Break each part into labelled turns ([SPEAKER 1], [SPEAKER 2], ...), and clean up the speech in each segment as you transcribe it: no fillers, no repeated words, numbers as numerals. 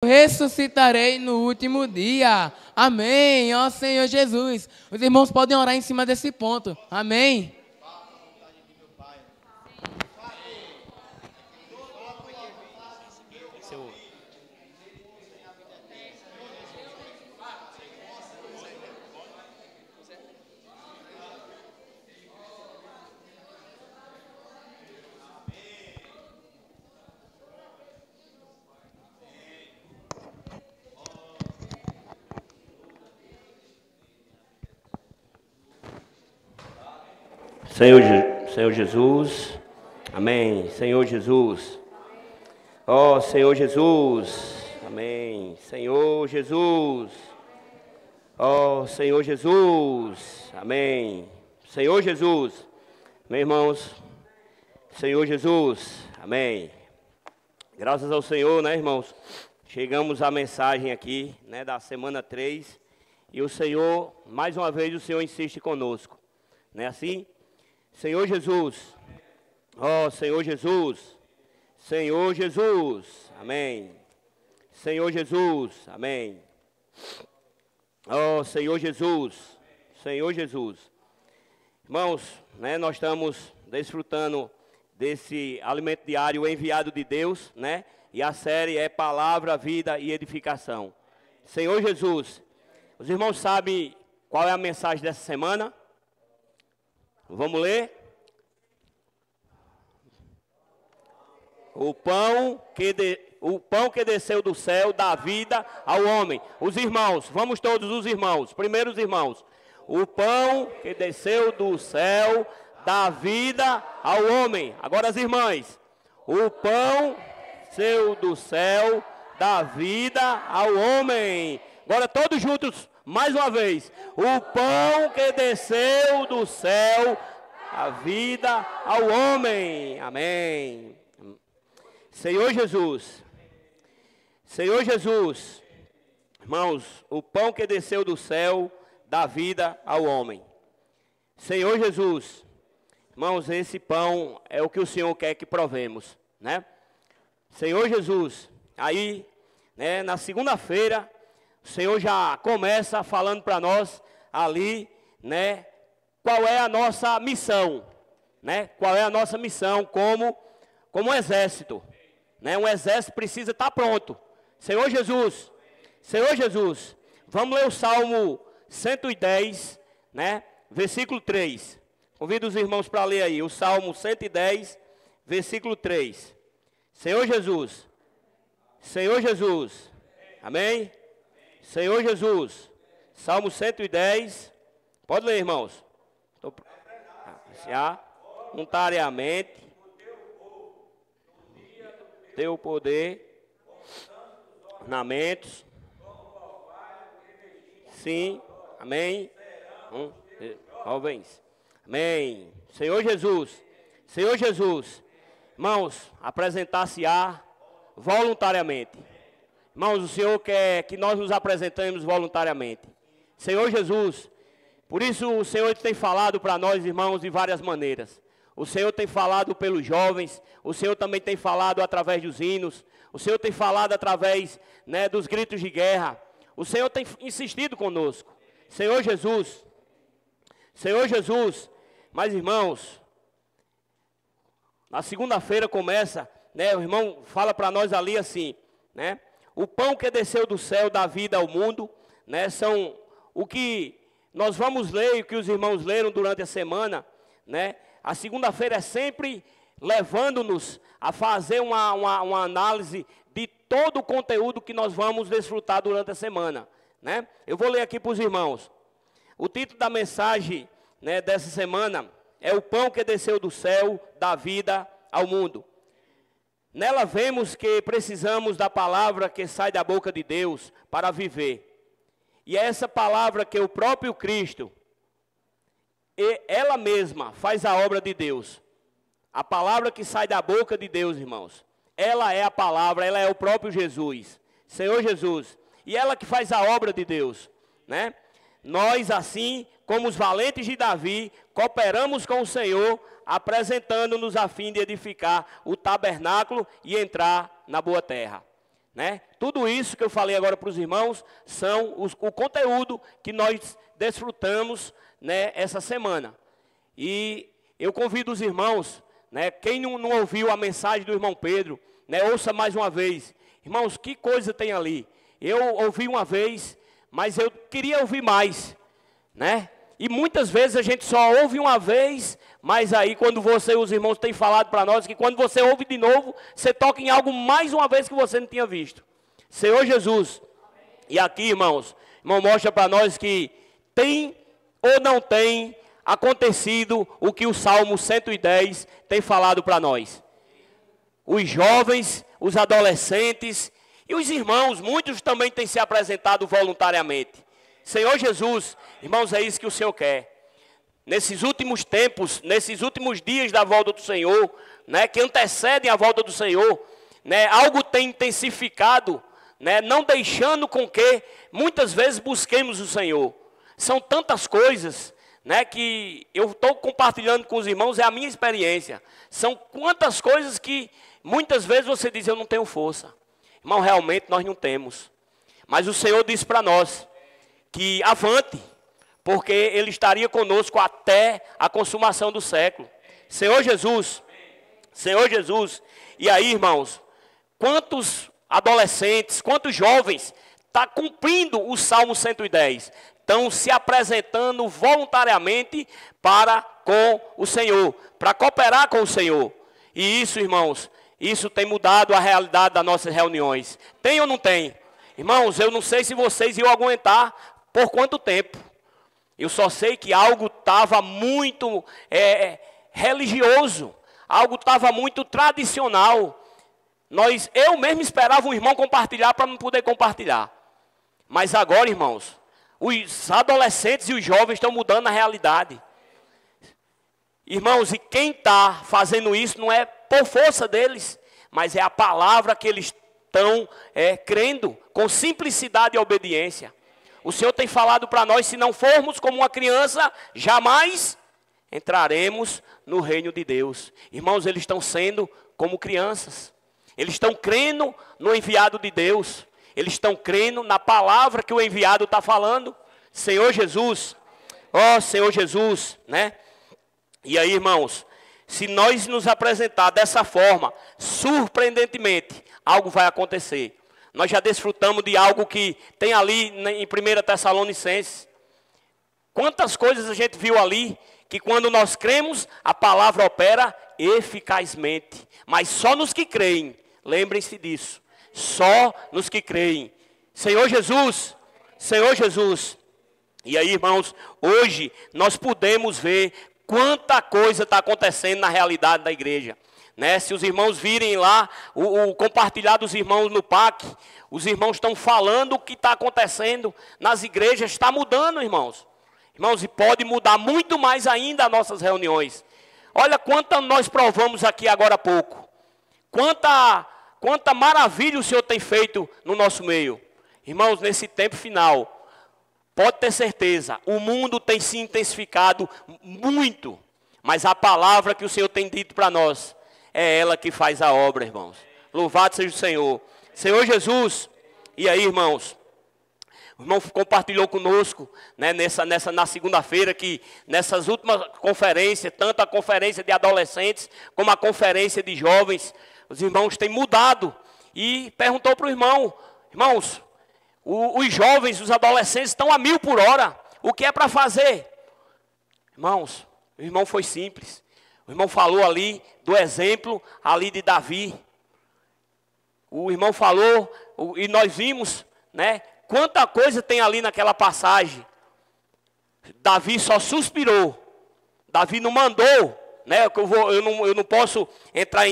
[SPEAKER 1] ressuscitarei no último dia. Amém, ó Senhor Jesus. Os irmãos podem orar em cima desse ponto. Amém.
[SPEAKER 2] Senhor Jesus, amém. Senhor Jesus, ó Senhor Jesus, amém. Senhor Jesus, ó Senhor Jesus, amém. Senhor Jesus, meus irmãos, Senhor Jesus, amém. Graças ao Senhor, né, irmãos? Chegamos à mensagem aqui, né, da semana 3, e o Senhor, mais uma vez, o Senhor insiste conosco, não é assim? Senhor Jesus, ó Senhor Jesus, Senhor Jesus, amém. Senhor Jesus, amém. Ó Senhor Jesus, Senhor Jesus. Irmãos, né, nós estamos desfrutando desse alimento diário enviado de Deus, né? E a série é Palavra, Vida e Edificação. Senhor Jesus, os irmãos sabem qual é a mensagem dessa semana? Vamos ler? O pão que desceu do céu dá vida ao homem. Os irmãos, vamos todos os irmãos, primeiro os irmãos. O pão que desceu do céu dá vida ao homem. Agora as irmãs. O pão que desceu do céu dá vida ao homem. Agora todos juntos. Mais uma vez, o pão que desceu do céu, a vida ao homem. Amém. Senhor Jesus, Senhor Jesus, irmãos, o pão que desceu do céu, dá vida ao homem. Senhor Jesus, irmãos, esse pão é o que o Senhor quer que provemos, né? Senhor Jesus, aí, né, na segunda-feira, o Senhor já começa falando para nós ali, né, qual é a nossa missão, né? Qual é a nossa missão como exército, né? Um exército precisa estar pronto. Senhor Jesus, vamos ler o Salmo 110, né? Versículo 3. Convido os irmãos para ler aí, o Salmo 110, versículo 3. Senhor Jesus, amém? Senhor Jesus, Salmo 110, pode ler, irmãos. Voluntariamente, teu poder, ornamentos, sim, amém. Jovens, amém. Senhor Jesus, irmãos, apresentar-se-á voluntariamente. Irmãos, o Senhor quer que nós nos apresentemos voluntariamente. Senhor Jesus, por isso o Senhor tem falado para nós, irmãos, de várias maneiras. O Senhor tem falado pelos jovens, o Senhor também tem falado através dos hinos, o Senhor tem falado através, né, dos gritos de guerra. O Senhor tem insistido conosco. Senhor Jesus, mas irmãos, na segunda-feira começa, né, o irmão fala para nós ali assim, né? O pão que desceu do céu dá vida ao mundo, né? São o que nós vamos ler e o que os irmãos leram durante a semana, né? A segunda-feira é sempre levando-nos a fazer uma análise de todo o conteúdo que nós vamos desfrutar durante a semana, né? Eu vou ler aqui para os irmãos. O título da mensagem, né, dessa semana é o pão que desceu do céu dá vida ao mundo. Nela vemos que precisamos da palavra que sai da boca de Deus para viver. E é essa palavra que o próprio Cristo, ela mesma faz a obra de Deus. A palavra que sai da boca de Deus, irmãos, ela é a palavra, ela é o próprio Jesus, Senhor Jesus. E ela que faz a obra de Deus, né? Nós, assim como os valentes de Davi, cooperamos com o Senhor, apresentando-nos a fim de edificar o tabernáculo e entrar na boa terra. né? Tudo isso que eu falei agora para os irmãos são o conteúdo que nós desfrutamos, né, essa semana. E eu convido os irmãos, né, quem não ouviu a mensagem do irmão Pedro, né, ouça mais uma vez. Irmãos, que coisa tem ali? Eu ouvi uma vez, mas eu queria ouvir mais, né? E muitas vezes a gente só ouve uma vez, mas aí quando os irmãos têm falado para nós, que quando você ouve de novo, você toca em algo mais uma vez que você não tinha visto. Senhor Jesus. E aqui, irmãos, irmão mostra para nós que tem ou não tem acontecido o que o Salmo 110 tem falado para nós. Os jovens, os adolescentes e os irmãos, muitos também têm se apresentado voluntariamente. Senhor Jesus, irmãos, é isso que o Senhor quer. Nesses últimos tempos, nesses últimos dias da volta do Senhor, né, que antecedem a volta do Senhor, né, algo tem intensificado, né, não deixando com que muitas vezes busquemos o Senhor. São tantas coisas, né, que eu estou compartilhando com os irmãos, é a minha experiência. São quantas coisas que muitas vezes você diz, eu não tenho força. Irmão, realmente nós não temos. Mas o Senhor disse para nós que avante, porque Ele estaria conosco até a consumação do século. Senhor Jesus, Senhor Jesus. E aí, irmãos, quantos adolescentes, quantos jovens estão cumprindo o Salmo 110? Estão se apresentando voluntariamente para com o Senhor, para cooperar com o Senhor. E isso, irmãos, isso tem mudado a realidade das nossas reuniões. Tem ou não tem? Irmãos, eu não sei se vocês iam aguentar por quanto tempo. Eu só sei que algo estava muito religioso, algo estava muito tradicional. Eu mesmo esperava um irmão compartilhar para não poder compartilhar. Mas agora, irmãos, os adolescentes e os jovens estão mudando a realidade. Irmãos, e quem está fazendo isso não é por força deles, mas é a palavra que eles estão crendo, com simplicidade e obediência. O Senhor tem falado para nós, se não formos como uma criança, jamais entraremos no reino de Deus. Irmãos, eles estão sendo como crianças. Eles estão crendo no enviado de Deus. Eles estão crendo na palavra que o enviado está falando. Senhor Jesus, ó Senhor Jesus, né? E aí, irmãos, se nós nos apresentar dessa forma, surpreendentemente, algo vai acontecer. Nós já desfrutamos de algo que tem ali em 1 Tessalonicenses. Quantas coisas a gente viu ali, que quando nós cremos, a palavra opera eficazmente. Mas só nos que creem, lembrem-se disso. Só nos que creem. Senhor Jesus, Senhor Jesus. E aí, irmãos, hoje nós podemos ver quanta coisa está acontecendo na realidade da igreja. Né? Se os irmãos virem lá, o compartilhar dos irmãos no PAC, os irmãos estão falando o que está acontecendo nas igrejas, está mudando, irmãos. Irmãos, e pode mudar muito mais ainda as nossas reuniões. Olha quanta nós provamos aqui agora há pouco. Quanta maravilha o Senhor tem feito no nosso meio. Irmãos, nesse tempo final, pode ter certeza, o mundo tem se intensificado muito. Mas a palavra que o Senhor tem dito para nós, é ela que faz a obra, irmãos. Louvado seja o Senhor. Senhor Jesus. E aí, irmãos, o irmão compartilhou conosco, né, na segunda-feira, que nessas últimas conferências, tanto a conferência de adolescentes, como a conferência de jovens, os irmãos têm mudado. E perguntou para o irmão, irmãos, os jovens, os adolescentes estão a 1000 por hora. O que é para fazer? Irmãos, o irmão foi simples. O irmão falou ali do exemplo ali de Davi. O irmão falou, e nós vimos, né, quanta coisa tem ali naquela passagem. Davi só suspirou. Davi não mandou, né, eu não posso entrar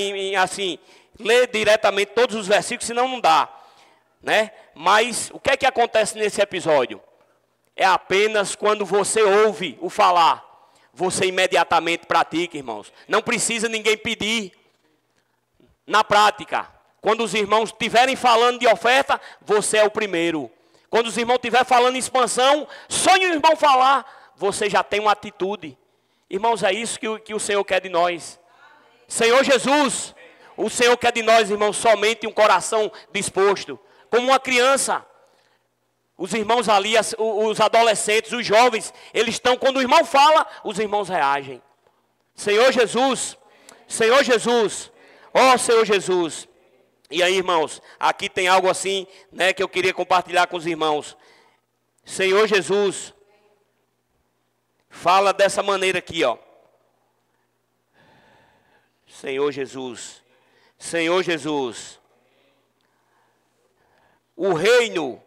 [SPEAKER 2] assim, ler diretamente todos os versículos, senão não dá. Né? Mas o que é que acontece nesse episódio? É apenas quando você ouve o falar, você imediatamente pratica, irmãos. Não precisa ninguém pedir. Na prática, quando os irmãos estiverem falando de oferta, você é o primeiro. Quando os irmãos estiverem falando em expansão, só o irmão falar, você já tem uma atitude. Irmãos, é isso que o Senhor quer de nós. Senhor Jesus, O Senhor quer de nós, irmãos, somente um coração disposto. Como uma criança. Os irmãos ali, os adolescentes, os jovens, eles estão, quando o irmão fala, os irmãos reagem. Senhor Jesus, Senhor Jesus, ó Senhor Jesus. E aí, irmãos, aqui tem algo assim, né, que eu queria compartilhar com os irmãos. Senhor Jesus, fala dessa maneira aqui, ó. Senhor Jesus, Senhor Jesus. O reino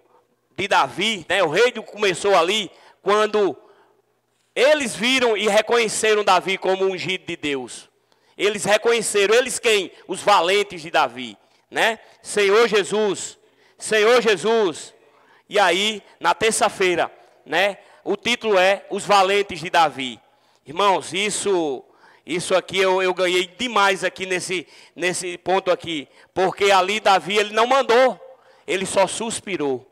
[SPEAKER 2] de Davi, né, o reino começou ali quando eles viram e reconheceram Davi como ungido de Deus. Eles reconheceram, eles quem? Os valentes de Davi, né? Senhor Jesus, Senhor Jesus. E aí, na terça-feira, né, o título é Os Valentes de Davi. Irmãos, isso aqui eu ganhei demais aqui nesse ponto aqui. Porque ali Davi, ele não mandou, ele só suspirou.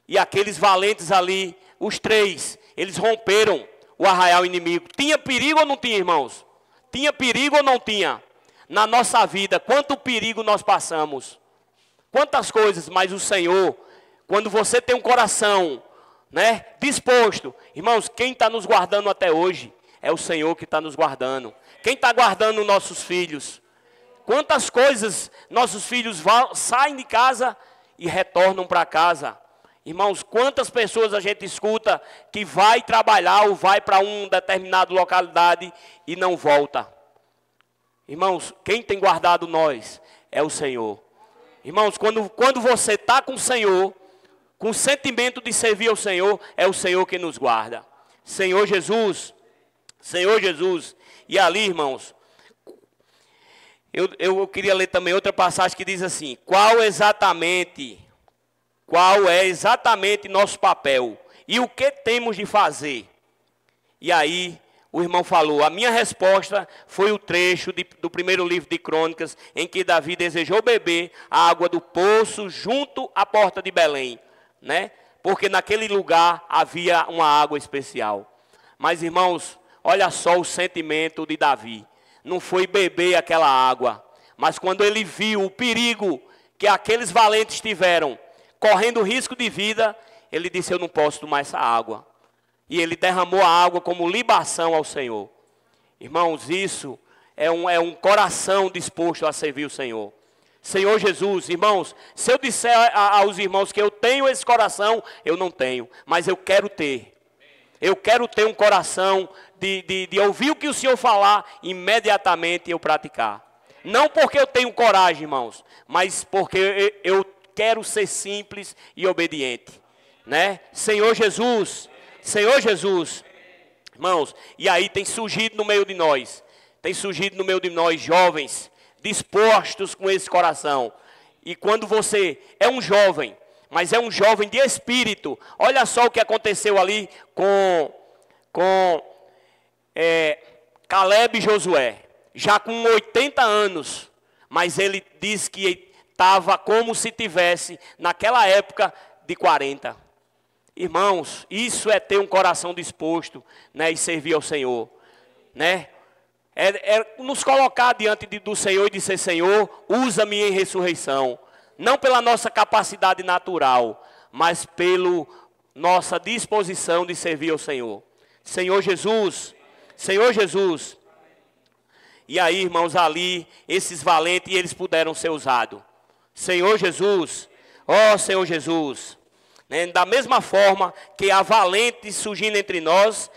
[SPEAKER 2] E aqueles valentes ali, os três, eles romperam o arraial inimigo. Tinha perigo ou não tinha, irmãos? Tinha perigo ou não tinha? Na nossa vida, quanto perigo nós passamos. Quantas coisas, mas o Senhor, quando você tem um coração, né, disposto. Irmãos, quem está nos guardando até hoje é o Senhor que está nos guardando. Quem está guardando nossos filhos? Quantas coisas nossos filhos saem de casa e retornam para casa? Irmãos, quantas pessoas a gente escuta que vai trabalhar ou vai para uma determinada localidade e não volta? Irmãos, quem tem guardado nós é o Senhor. Irmãos, quando você está com o Senhor, com o sentimento de servir ao Senhor, é o Senhor que nos guarda. Senhor Jesus, Senhor Jesus. E ali, irmãos, eu queria ler também outra passagem que diz assim: qual é exatamente nosso papel e o que temos de fazer? E aí o irmão falou, a minha resposta foi o trecho do primeiro livro de Crônicas, em que Davi desejou beber a água do poço junto à porta de Belém, né? Porque naquele lugar havia uma água especial. Mas, irmãos, olha só o sentimento de Davi. Não foi beber aquela água, mas quando ele viu o perigo que aqueles valentes tiveram, correndo risco de vida, ele disse, eu não posso tomar essa água. E ele derramou a água como libação ao Senhor. Irmãos, isso é um coração disposto a servir o Senhor. Senhor Jesus, irmãos, se eu disser aos irmãos que eu tenho esse coração, eu não tenho, mas eu quero ter. Eu quero ter um coração de ouvir o que o Senhor falar, imediatamente eu praticar. Não porque eu tenho coragem, irmãos, mas porque eu quero ser simples e obediente, né? Senhor Jesus, Senhor Jesus, irmãos, e aí tem surgido no meio de nós jovens, dispostos com esse coração. E quando você é um jovem, mas é um jovem de espírito, olha só o que aconteceu ali com Caleb e Josué, já com 80 anos, mas ele diz que estava como se tivesse naquela época de 40. Irmãos, isso é ter um coração disposto, né, e servir ao Senhor, né? É nos colocar diante do Senhor e dizer, Senhor, usa-me em ressurreição. Não pela nossa capacidade natural, mas pela nossa disposição de servir ao Senhor. Senhor Jesus, Senhor Jesus. E aí, irmãos, ali, esses valentes, eles puderam ser usados. Senhor Jesus, ó Senhor Jesus. Da mesma forma que há valentes surgindo entre nós,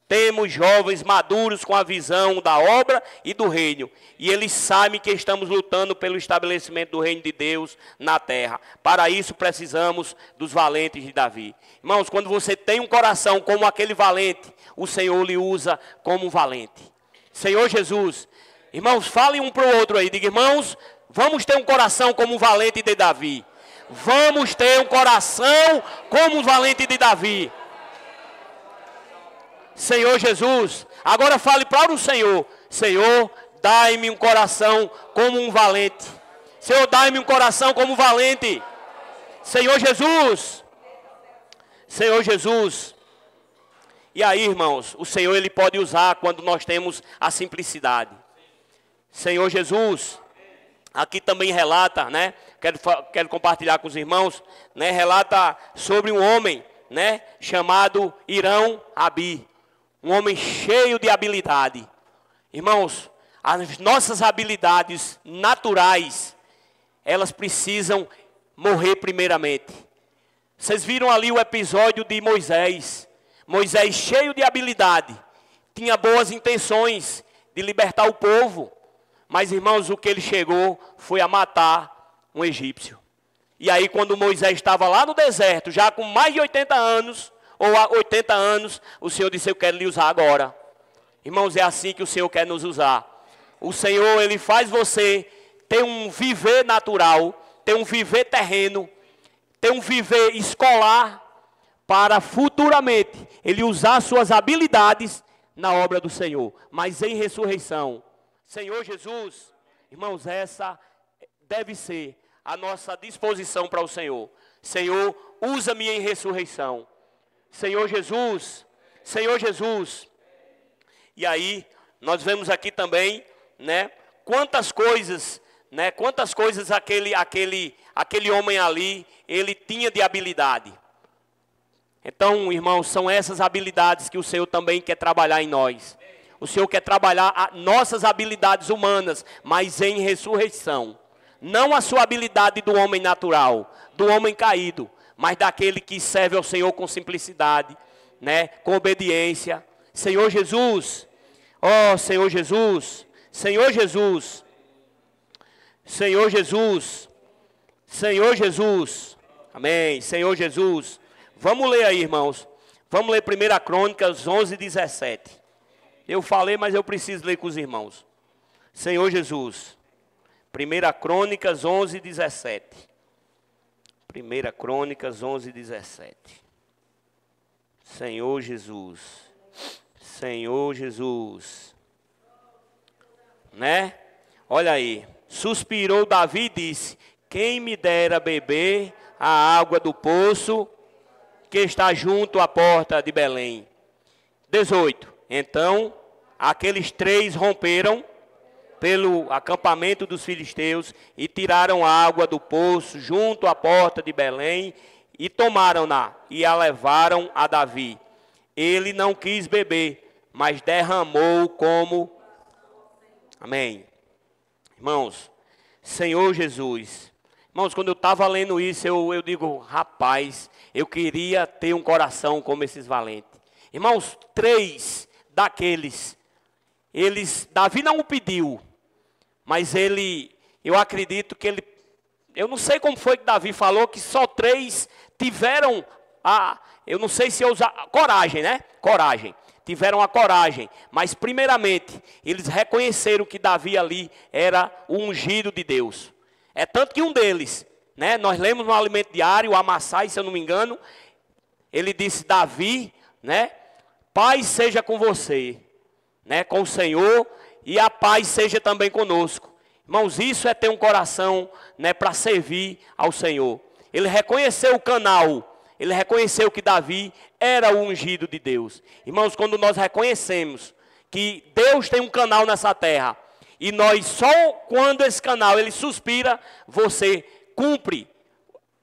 [SPEAKER 2] temos jovens maduros com a visão da obra e do reino. E eles sabem que estamos lutando pelo estabelecimento do reino de Deus na terra. Para isso precisamos dos valentes de Davi. Irmãos, quando você tem um coração como aquele valente, o Senhor lhe usa como um valente. Senhor Jesus, irmãos, falem um para o outro aí. Diga, irmãos, vamos ter um coração como um valente de Davi. Vamos ter um coração como um valente de Davi. Senhor Jesus, agora fale para o Senhor. Senhor, dai-me um coração como um valente. Senhor, dai-me um coração como um valente. Senhor Jesus. Senhor Jesus. E aí, irmãos, o Senhor, Ele pode usar quando nós temos a simplicidade. Senhor Jesus. aqui também relata, né? Quero compartilhar com os irmãos, né? Relata sobre um homem, né? Chamado Irão Abi, um homem cheio de habilidade. Irmãos, as nossas habilidades naturais, elas precisam morrer primeiramente. Vocês viram ali o episódio de Moisés. Moisés, cheio de habilidade, tinha boas intenções de libertar o povo. Mas, irmãos, o que ele chegou foi a matar um egípcio. E aí, quando Moisés estava lá no deserto, já com mais de 80 anos, ou 80 anos, o Senhor disse: eu quero lhe usar agora. Irmãos, é assim que o Senhor quer nos usar. O Senhor, Ele faz você ter um viver natural, ter um viver terreno, ter um viver escolar, para futuramente Ele usar suas habilidades na obra do Senhor. Mas em ressurreição, Senhor Jesus, irmãos, essa deve ser a nossa disposição para o Senhor. Senhor, usa-me em ressurreição. Senhor Jesus, Senhor Jesus. E aí, nós vemos aqui também, né, quantas coisas aquele homem ali, ele tinha de habilidade. Então, irmãos, são essas habilidades que o Senhor também quer trabalhar em nós. O Senhor quer trabalhar nossas habilidades humanas, mas em ressurreição. Não a sua habilidade do homem natural, do homem caído, mas daquele que serve ao Senhor com simplicidade, né, com obediência. Senhor Jesus, ó Senhor Jesus, Senhor Jesus, Senhor Jesus, Senhor Jesus, amém, Senhor Jesus. Vamos ler aí, irmãos, vamos ler 1 Crônicas 11, 17. Eu falei, mas eu preciso ler com os irmãos. Senhor Jesus, 1 Crônicas 11, 17. 1 Crônicas 11, 17. Senhor Jesus, Senhor Jesus, né? Olha aí, suspirou Davi e disse: quem me dera beber a água do poço que está junto à porta de Belém. 18. Então, aqueles 3 romperam pelo acampamento dos filisteus e tiraram a água do poço junto à porta de Belém e tomaram-na e a levaram a Davi. Ele não quis beber, mas derramou como... Amém. Irmãos, Senhor Jesus. Irmãos, quando eu estava lendo isso, eu digo, rapaz, eu queria ter um coração como esses valentes. Irmãos, 3 daqueles, Davi não o pediu, mas eu acredito que eu não sei como foi que Davi falou, que só 3 tiveram eu não sei se coragem, né? Coragem. Tiveram a coragem, mas primeiramente, eles reconheceram que Davi ali era o ungido de Deus. É tanto que um deles, né? Nós lemos no Alimento Diário, o Amassai, se eu não me engano, ele disse: Davi, né? Paz seja com você, né, com o Senhor, e a paz seja também conosco. Irmãos, isso é ter um coração, né, para servir ao Senhor. Ele reconheceu o canal, ele reconheceu que Davi era o ungido de Deus. Irmãos, quando nós reconhecemos que Deus tem um canal nessa terra, e nós só quando esse canal ele suspira, você cumpre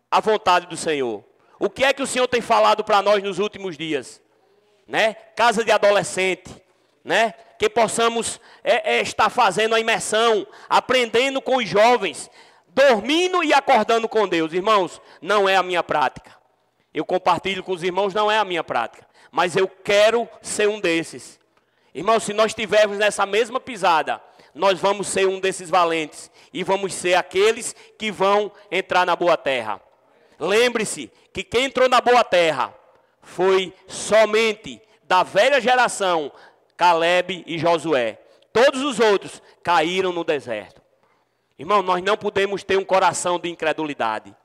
[SPEAKER 2] a vontade do Senhor. O que é que o Senhor tem falado para nós nos últimos dias? Né? Casa de adolescente, né? Que possamos estar fazendo a imersão, aprendendo com os jovens, dormindo e acordando com Deus. Irmãos, não é a minha prática. Eu compartilho com os irmãos, não é a minha prática. Mas eu quero ser um desses. Irmãos, se nós estivermos nessa mesma pisada, nós vamos ser um desses valentes. E vamos ser aqueles que vão entrar na boa terra. Lembre-se que quem entrou na boa terra foi somente da velha geração, Caleb e Josué. Todos os outros caíram no deserto. Irmão, nós não podemos ter um coração de incredulidade.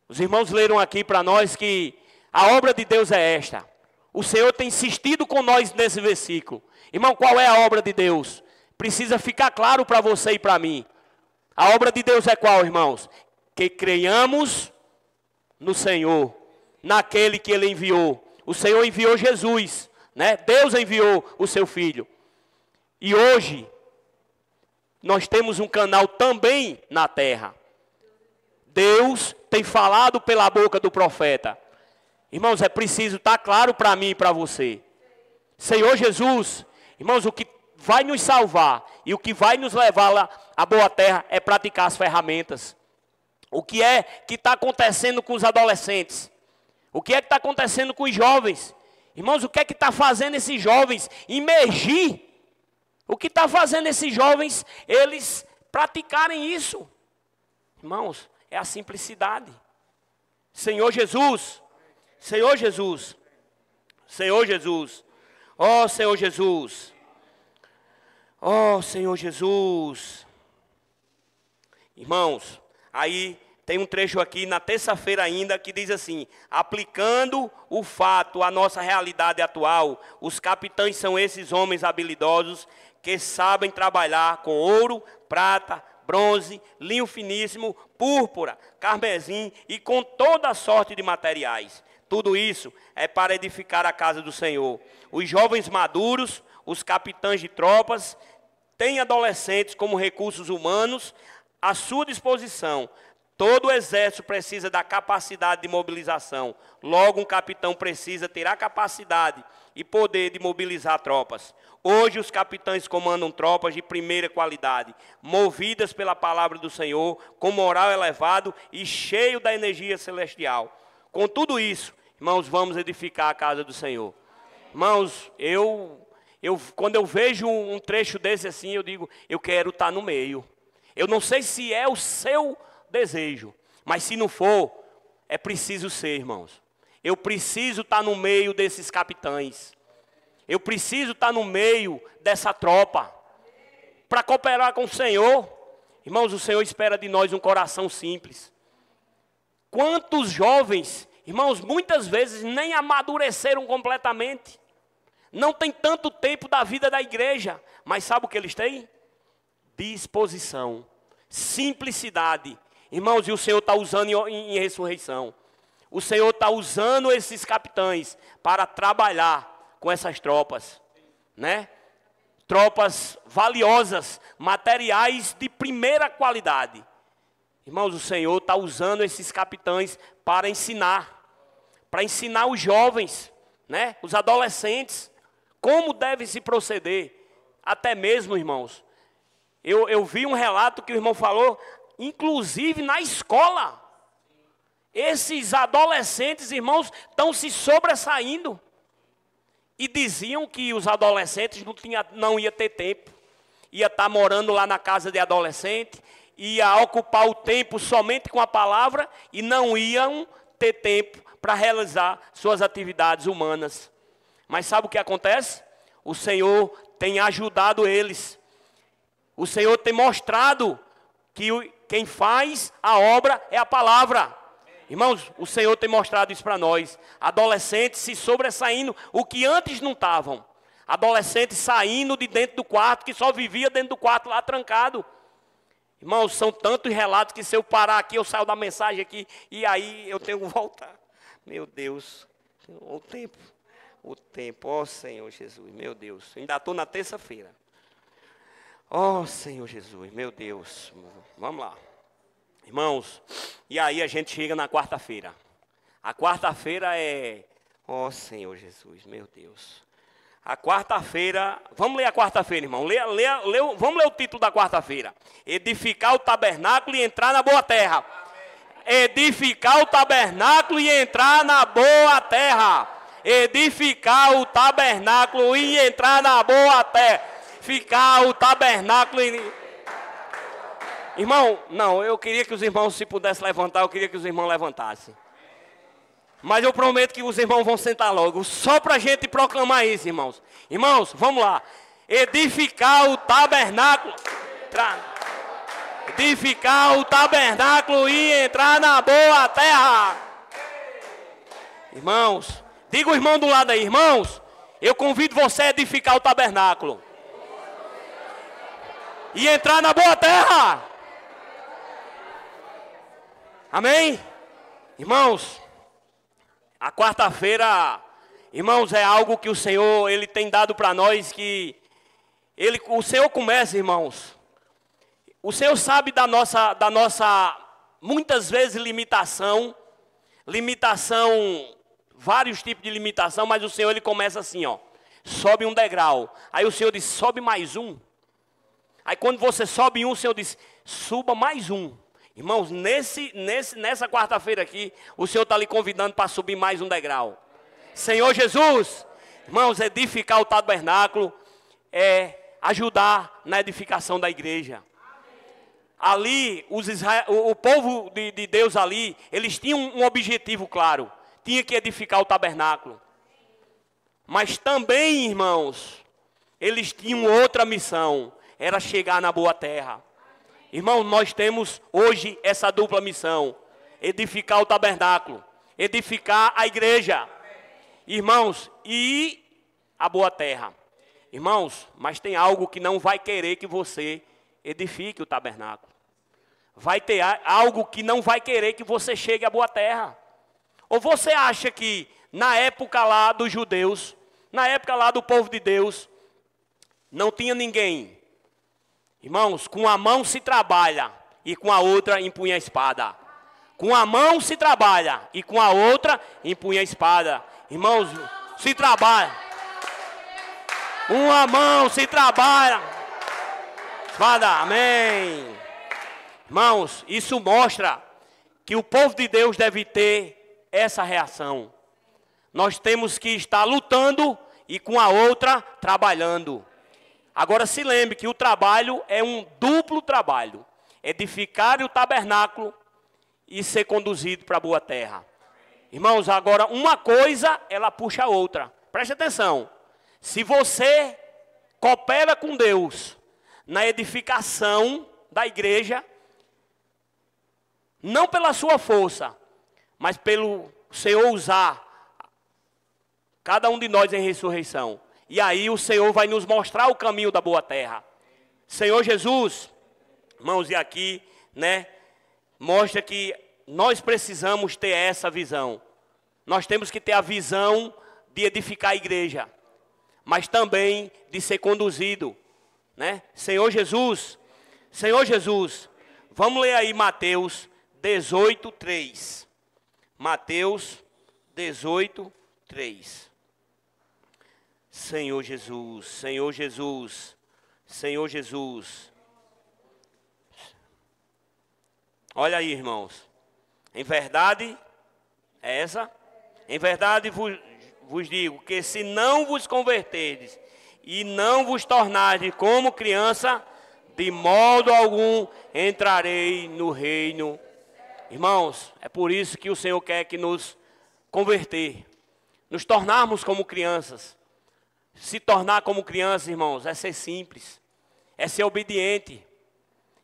[SPEAKER 2] Os irmãos leram aqui para nós que a obra de Deus é esta. O Senhor tem insistido com nós nesse versículo. Irmão, qual é a obra de Deus? Precisa ficar claro para você e para mim. A obra de Deus é qual, irmãos? Que creiamos no Senhor, naquele que Ele enviou. O Senhor enviou Jesus, né? Deus enviou o seu Filho. E hoje, nós temos um canal também na terra. Deus tem falado pela boca do profeta. Irmãos, é preciso estar claro para mim e para você. Senhor Jesus, irmãos, o que vai nos salvar e o que vai nos levar lá à boa terra é praticar as ferramentas. O que é que está acontecendo com os adolescentes? O que é que está acontecendo com os jovens? Irmãos, o que é que está fazendo esses jovens imergir? O que está fazendo esses jovens, eles praticarem isso? Irmãos, é a simplicidade. Senhor Jesus, Senhor Jesus, Senhor Jesus, ó Senhor Jesus, ó Senhor Jesus. Irmãos, aí tem um trecho aqui na terça-feira ainda que diz assim: aplicando o fato à nossa realidade atual, os capitães são esses homens habilidosos que sabem trabalhar com ouro, prata, bronze, linho finíssimo, púrpura, carmesim e com toda sorte de materiais. Tudo isso é para edificar a casa do Senhor. Os jovens maduros, os capitães de tropas, têm adolescentes como recursos humanos à sua disposição. Todo o exército precisa da capacidade de mobilização. Logo, um capitão precisa ter a capacidade e poder de mobilizar tropas. Hoje, os capitães comandam tropas de primeira qualidade, movidas pela palavra do Senhor, com moral elevado e cheio da energia celestial. Com tudo isso, irmãos, vamos edificar a casa do Senhor. Irmãos, quando eu vejo um trecho desse assim, eu digo, eu quero estar no meio. Eu não sei se é o seu desejo, mas se não for, é preciso ser, irmãos. Eu preciso estar no meio desses capitães. Eu preciso estar no meio dessa tropa para cooperar com o Senhor. Irmãos, o Senhor espera de nós um coração simples. Quantos jovens, irmãos, muitas vezes nem amadureceram completamente. Não tem tanto tempo da vida da igreja, mas sabe o que eles têm? Disposição, simplicidade. Irmãos, e o Senhor está usando em ressurreição. O Senhor está usando esses capitães para trabalhar com essas tropas, né? Tropas valiosas, materiais de primeira qualidade. Irmãos, o Senhor está usando esses capitães para ensinar os jovens, né? Os adolescentes, como deve se proceder. Até mesmo, irmãos, eu vi um relato que o irmão falou, inclusive na escola. Esses adolescentes, irmãos, estão se sobressaindo. E diziam que os adolescentes não iam ter tempo. Ia estar morando lá na casa de adolescente, ia ocupar o tempo somente com a palavra e não iam ter tempo para realizar suas atividades humanas. Mas sabe o que acontece? O Senhor tem ajudado eles. O Senhor tem mostrado que quem faz a obra é a palavra. Irmãos, o Senhor tem mostrado isso para nós. Adolescentes se sobressaindo, o que antes não estavam. Adolescentes saindo de dentro do quarto, que só vivia dentro do quarto lá trancado. Irmãos, são tantos relatos que se eu parar aqui, eu saio da mensagem aqui, e aí eu tenho que voltar. Meu Deus, o tempo, ó Senhor Jesus, meu Deus. Ainda estou na terça-feira. Ó Senhor Jesus, meu Deus. Vamos lá. Irmãos, e aí a gente chega na quarta-feira. A quarta-feira é... Ó Senhor Jesus, meu Deus. A quarta-feira... Vamos ler a quarta-feira, irmão. Vamos ler o título da quarta-feira. Edificar o tabernáculo e entrar na boa terra. Amém. Edificar o tabernáculo e entrar na boa terra. Edificar o tabernáculo e entrar na boa terra. Ficar o tabernáculo e... Irmão, não, eu queria que os irmãos, se pudessem levantar, eu queria que os irmãos levantassem. Mas eu prometo que os irmãos vão sentar logo, só para a gente proclamar isso, irmãos. Irmãos, vamos lá. Edificar o tabernáculo. Edificar o tabernáculo e entrar na boa terra. Irmãos, diga o irmão do lado aí, irmãos, eu convido você a edificar o tabernáculo. E entrar na boa terra. Amém? Irmãos, a quarta-feira, irmãos, é algo que o Senhor, Ele tem dado para nós, que o Senhor começa, irmãos, O Senhor sabe da nossa muitas vezes limitação, vários tipos de limitação, mas o Senhor ele começa assim, ó, sobe um degrau. Aí o Senhor diz, sobe mais um. Aí quando você sobe um, o Senhor diz, suba mais um. Irmãos, nessa quarta-feira aqui, o Senhor está lhe convidando para subir mais um degrau. Senhor Jesus, irmãos, edificar o tabernáculo é ajudar na edificação da igreja. Ali, o povo de Deus ali, eles tinham um objetivo claro. Tinha que edificar o tabernáculo. Mas também, irmãos, eles tinham outra missão. Era chegar na boa terra. Irmão, nós temos hoje essa dupla missão. Edificar o tabernáculo. Edificar a igreja. Irmãos, e a boa terra. Irmãos, mas tem algo que não vai querer que você edifique o tabernáculo. Vai ter algo que não vai querer que você chegue à boa terra. Ou você acha que na época lá dos judeus, na época lá do povo de Deus, não tinha ninguém? Irmãos, com a mão se trabalha e com a outra empunha a espada. Com a mão se trabalha e com a outra empunha a espada. Irmãos, se trabalha. Uma mão se trabalha. Espada, amém. Irmãos, isso mostra que o povo de Deus deve ter essa reação. Nós temos que estar lutando e com a outra trabalhando. Agora se lembre que o trabalho é um duplo trabalho. Edificar o tabernáculo e ser conduzido para a boa terra. Irmãos, agora uma coisa, ela puxa a outra. Preste atenção. Se você coopera com Deus na edificação da igreja, não pela sua força, mas pelo Senhor usar cada um de nós em ressurreição. E aí o Senhor vai nos mostrar o caminho da boa terra. Senhor Jesus, irmãos, e aqui, né, mostra que nós precisamos ter essa visão. Nós temos que ter a visão de edificar a igreja, mas também de ser conduzido, né? Senhor Jesus, vamos ler aí Mateus 18:3. Mateus 18:3. Senhor Jesus, Senhor Jesus, Senhor Jesus. Olha aí, irmãos. Em verdade, em verdade vos digo que se não vos converterdes e não vos tornardes como criança, de modo algum entrarei no reino. Irmãos, é por isso que o Senhor quer que nos converter, nos tornarmos como crianças. Se tornar como criança, irmãos, é ser simples, é ser obediente.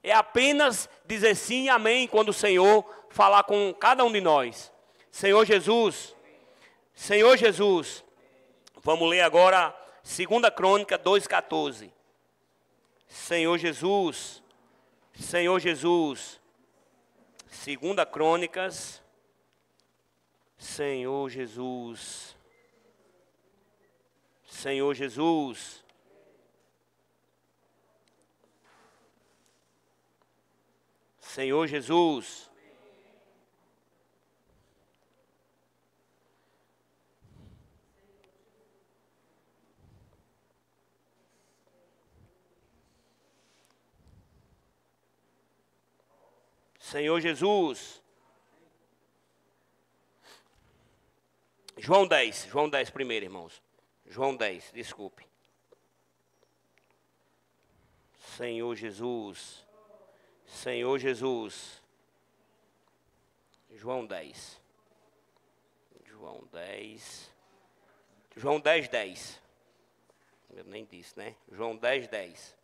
[SPEAKER 2] É apenas dizer sim e amém quando o Senhor falar com cada um de nós. Senhor Jesus, vamos ler agora 2 Crônica 2:14. Senhor Jesus, 2 Crônicas, Senhor Jesus, Senhor Jesus. Senhor Jesus. Senhor Jesus. João 10 primeiro, irmãos. João 10, desculpe. Senhor Jesus. Senhor Jesus. João 10. João 10:10. Eu nem disse, né? João 10:10.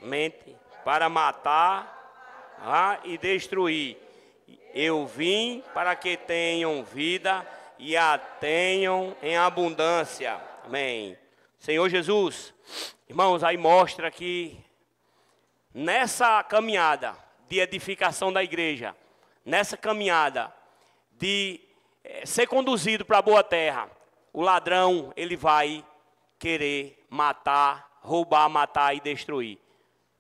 [SPEAKER 2] Mente para matar e destruir. Eu vim para que tenham vida e a tenham em abundância. Amém. Senhor Jesus, irmãos, aí mostra que nessa caminhada de edificação da igreja, nessa caminhada de ser conduzido para a boa terra, o ladrão, ele vai querer matar, roubar, matar e destruir.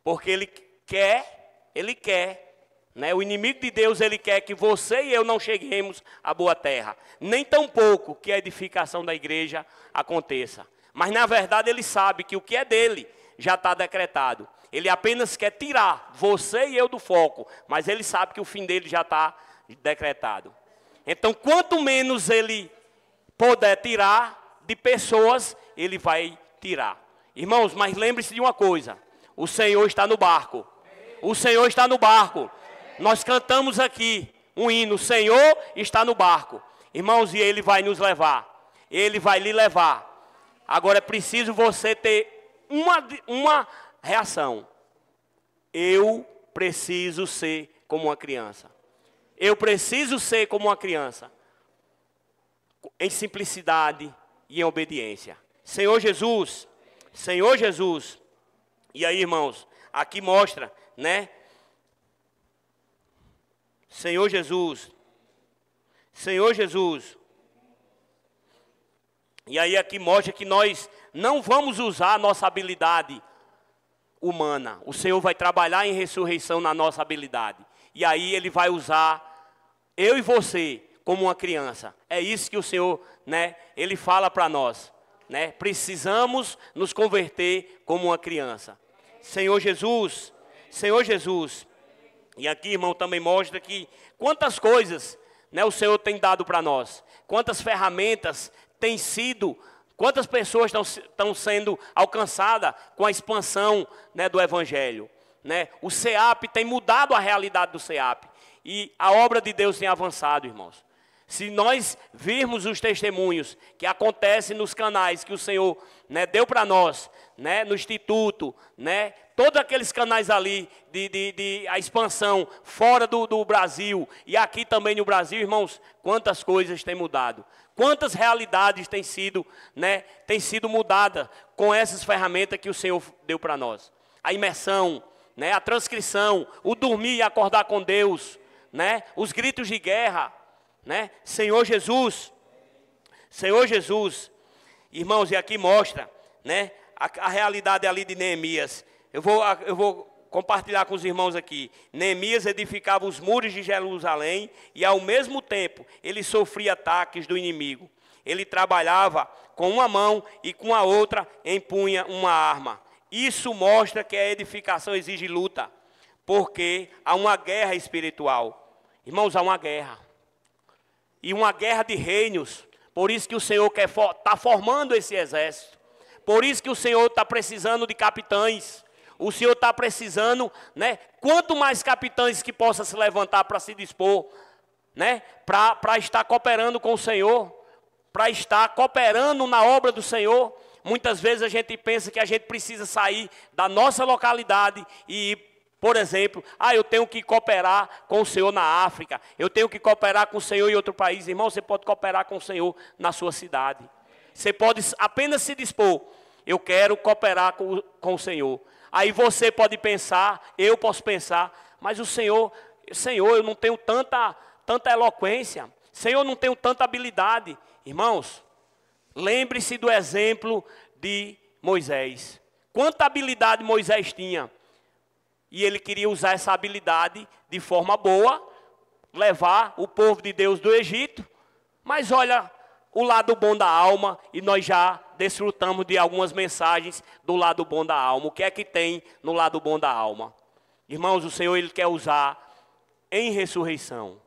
[SPEAKER 2] Porque ele quer, né? O inimigo de Deus, ele quer que você e eu não cheguemos à boa terra. Nem tampouco que a edificação da igreja aconteça. Mas na verdade ele sabe que o que é dele já está decretado. Ele apenas quer tirar você e eu do foco, mas ele sabe que o fim dele já está decretado. Então, quanto menos ele puder tirar de pessoas, ele vai tirar. Irmãos, mas lembre-se de uma coisa: o Senhor está no barco. O Senhor está no barco. Nós cantamos aqui um hino: o Senhor está no barco. Irmãos, e Ele vai nos levar. Ele vai lhe levar. Agora é preciso você ter uma reação. Eu preciso ser como uma criança. Eu preciso ser como uma criança. Em simplicidade e em obediência. Senhor Jesus. Senhor Jesus. E aí, irmãos, aqui mostra, né? Senhor Jesus. Senhor Jesus. E aí aqui mostra que nós não vamos usar a nossa habilidade humana. O Senhor vai trabalhar em ressurreição na nossa habilidade. E aí Ele vai usar eu e você como uma criança. É isso que o Senhor, né, Ele fala para nós. Né? Precisamos nos converter como uma criança. Senhor Jesus. Senhor Jesus. E aqui, irmão, também mostra que quantas coisas, né, o Senhor tem dado para nós. Quantas ferramentas tem sido, quantas pessoas estão sendo alcançadas com a expansão, né, do Evangelho. Né? O CEAP tem mudado a realidade do CEAP. E a obra de Deus tem avançado, irmãos. Se nós virmos os testemunhos que acontecem nos canais que o Senhor, né, deu para nós, né, no Instituto, né, todos aqueles canais ali de a expansão fora do Brasil e aqui também no Brasil, irmãos, quantas coisas têm mudado. Quantas realidades têm sido mudadas com essas ferramentas que o Senhor deu para nós. A imersão, né, a transcrição, o dormir e acordar com Deus, né, os gritos de guerra, né, Senhor Jesus. Senhor Jesus. Irmãos, e aqui mostra, né, a realidade ali de Neemias. Eu vou compartilhar com os irmãos aqui. Neemias edificava os muros de Jerusalém e ao mesmo tempo ele sofria ataques do inimigo. Ele trabalhava com uma mão e com a outra empunha uma arma. Isso mostra que a edificação exige luta, porque há uma guerra espiritual. Irmãos, há uma guerra. E uma guerra de reinos. Por isso que o Senhor está formando esse exército. Por isso que o Senhor está precisando de capitães. O Senhor está precisando, né? Quanto mais capitães que possa se levantar para se dispor, né? Para estar cooperando com o Senhor, para estar cooperando na obra do Senhor. Muitas vezes a gente pensa que a gente precisa sair da nossa localidade e ir, por exemplo, eu tenho que cooperar com o Senhor na África, eu tenho que cooperar com o Senhor em outro país. Irmão, você pode cooperar com o Senhor na sua cidade. Você pode apenas se dispor, eu quero cooperar com o Senhor. Aí você pode pensar, eu posso pensar, mas o Senhor, eu não tenho tanta eloquência, Senhor, eu não tenho tanta habilidade. Irmãos, lembre-se do exemplo de Moisés. Quanta habilidade Moisés tinha. E ele queria usar essa habilidade de forma boa, levar o povo de Deus do Egito. Mas olha o lado bom da alma, e nós já desfrutamos de algumas mensagens do lado bom da alma. O que é que tem no lado bom da alma? Irmãos, o Senhor, Ele quer usar em ressurreição.